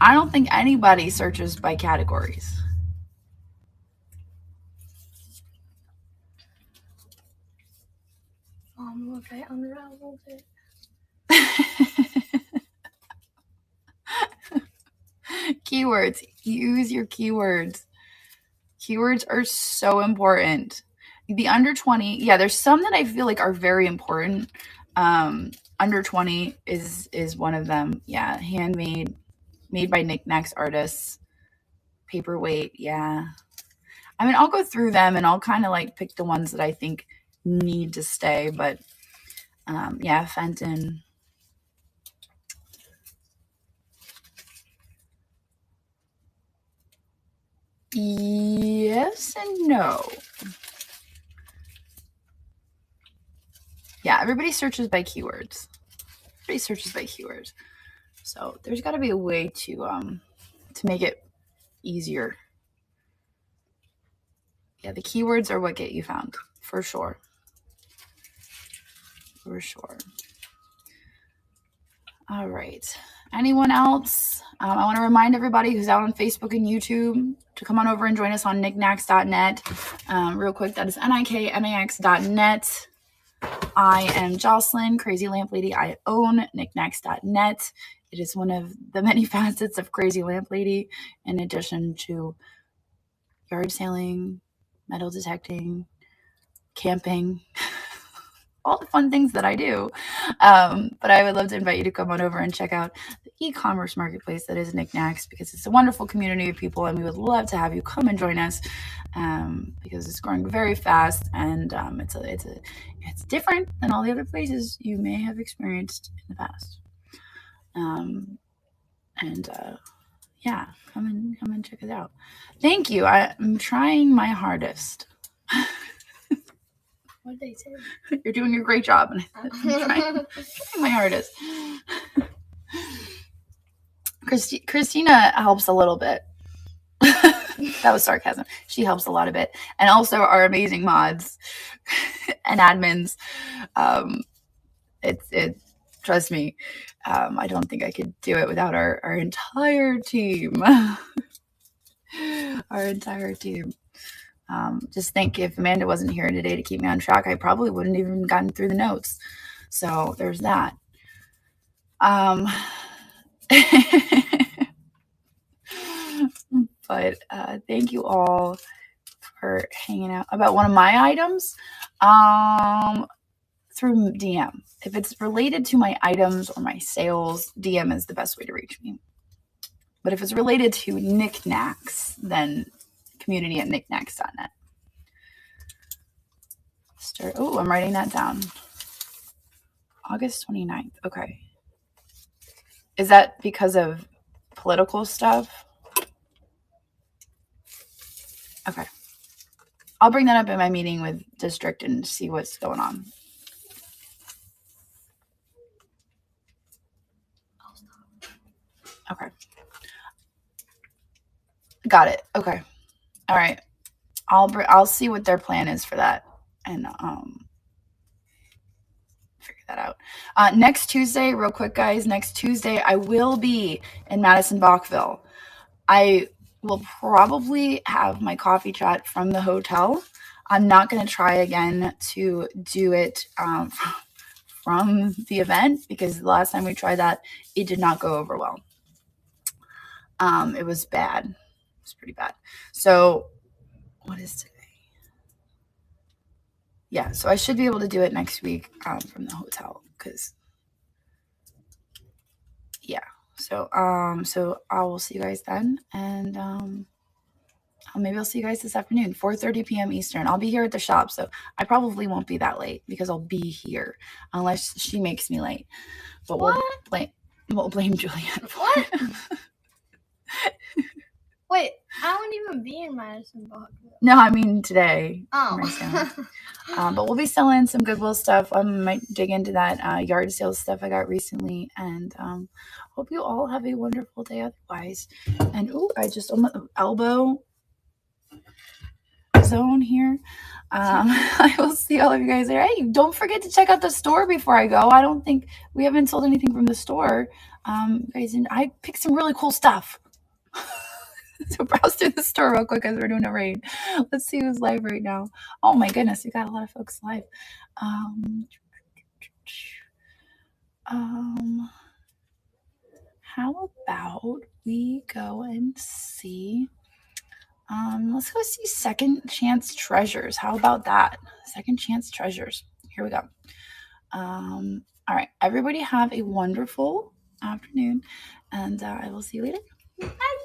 [SPEAKER 1] I don't think anybody searches by categories.
[SPEAKER 2] Look, I unraveled it.
[SPEAKER 1] Keywords. Use your keywords. Keywords are so important. The under 20, yeah, there's some that I feel like are very important. Under 20 is one of them. Yeah, handmade, made by Niknax artists. Paperweight, yeah. I mean, I'll go through them and I'll kind of like pick the ones that I think need to stay. But yeah, Fenton. Yes and no. Yeah, everybody searches by keywords. So there's got to be a way to make it easier. Yeah, the keywords are what get you found, for sure. For sure. All right. Anyone else? I want to remind everybody who's out on Facebook and YouTube to come on over and join us on knickknacks.net. Real quick, that is nicknax.net. I am Jocelyn, Crazy Lamp Lady. I own knickknacks.net. It is one of the many facets of Crazy Lamp Lady, in addition to yard sailing, metal detecting, camping, all the fun things that I do. But I would love to invite you to come on over and check out the e-commerce marketplace that is Knickknacks, because it's a wonderful community of people, and we would love to have you come and join us, because it's growing very fast, and it's different than all the other places you may have experienced in the past. Yeah, come and check it out. Thank you. I'm trying my hardest.
[SPEAKER 2] What did they say?
[SPEAKER 1] You're doing a great job, and I'm trying my hardest. Christina helps a little bit. That was sarcasm. She helps a lot of it, and also our amazing mods and admins. Trust me, I don't think I could do it without our entire team. Our entire team. Just think, if Amanda wasn't here today to keep me on track, I probably wouldn't even gotten through the notes. So there's that. But thank you all for hanging out about one of my items through DM. If it's related to my items or my sales, DM is the best way to reach me. But if it's related to Knickknacks, then community at knickknacks.net. Oh, I'm writing that down. August 29th. Okay. Is that because of political stuff? Okay. I'll bring that up in my meeting with district and see what's going on. Okay. Got it. Okay. All right. I'll see what their plan is for that, and figure that out. Next Tuesday, real quick, guys. Next Tuesday, I will be in Madison Bachville. I will probably have my coffee chat from the hotel. I'm not going to try again to do it from the event, because the last time we tried that, it did not go over well. It was bad. It was pretty bad. So what is today? Yeah, so I should be able to do it next week from the hotel, because yeah. So I will see you guys then, and maybe I'll see you guys this afternoon, 4:30 p.m. Eastern. I'll be here at the shop, so I probably won't be that late, because I'll be here unless she makes me late. But we'll blame Juliet for it.
[SPEAKER 2] Wait, I won't even be in Madison Bachville.
[SPEAKER 1] No, I mean today.
[SPEAKER 2] Oh.
[SPEAKER 1] But we'll be selling some Goodwill stuff. I might dig into that yard sale stuff I got recently. And hope you all have a wonderful day otherwise. And I just on my elbow zone here. I will see all of you guys there. Hey, don't forget to check out the store before I go. I don't think we haven't sold anything from the store. Guys, and I picked some really cool stuff. So browse through the store real quick as we're doing a raid. Let's see who's live right now. Oh my goodness, we got a lot of folks live. How about we go and see? Let's go see Second Chance Treasures. How about that? Second Chance Treasures. Here we go. All right, everybody have a wonderful afternoon, and I will see you later. Bye.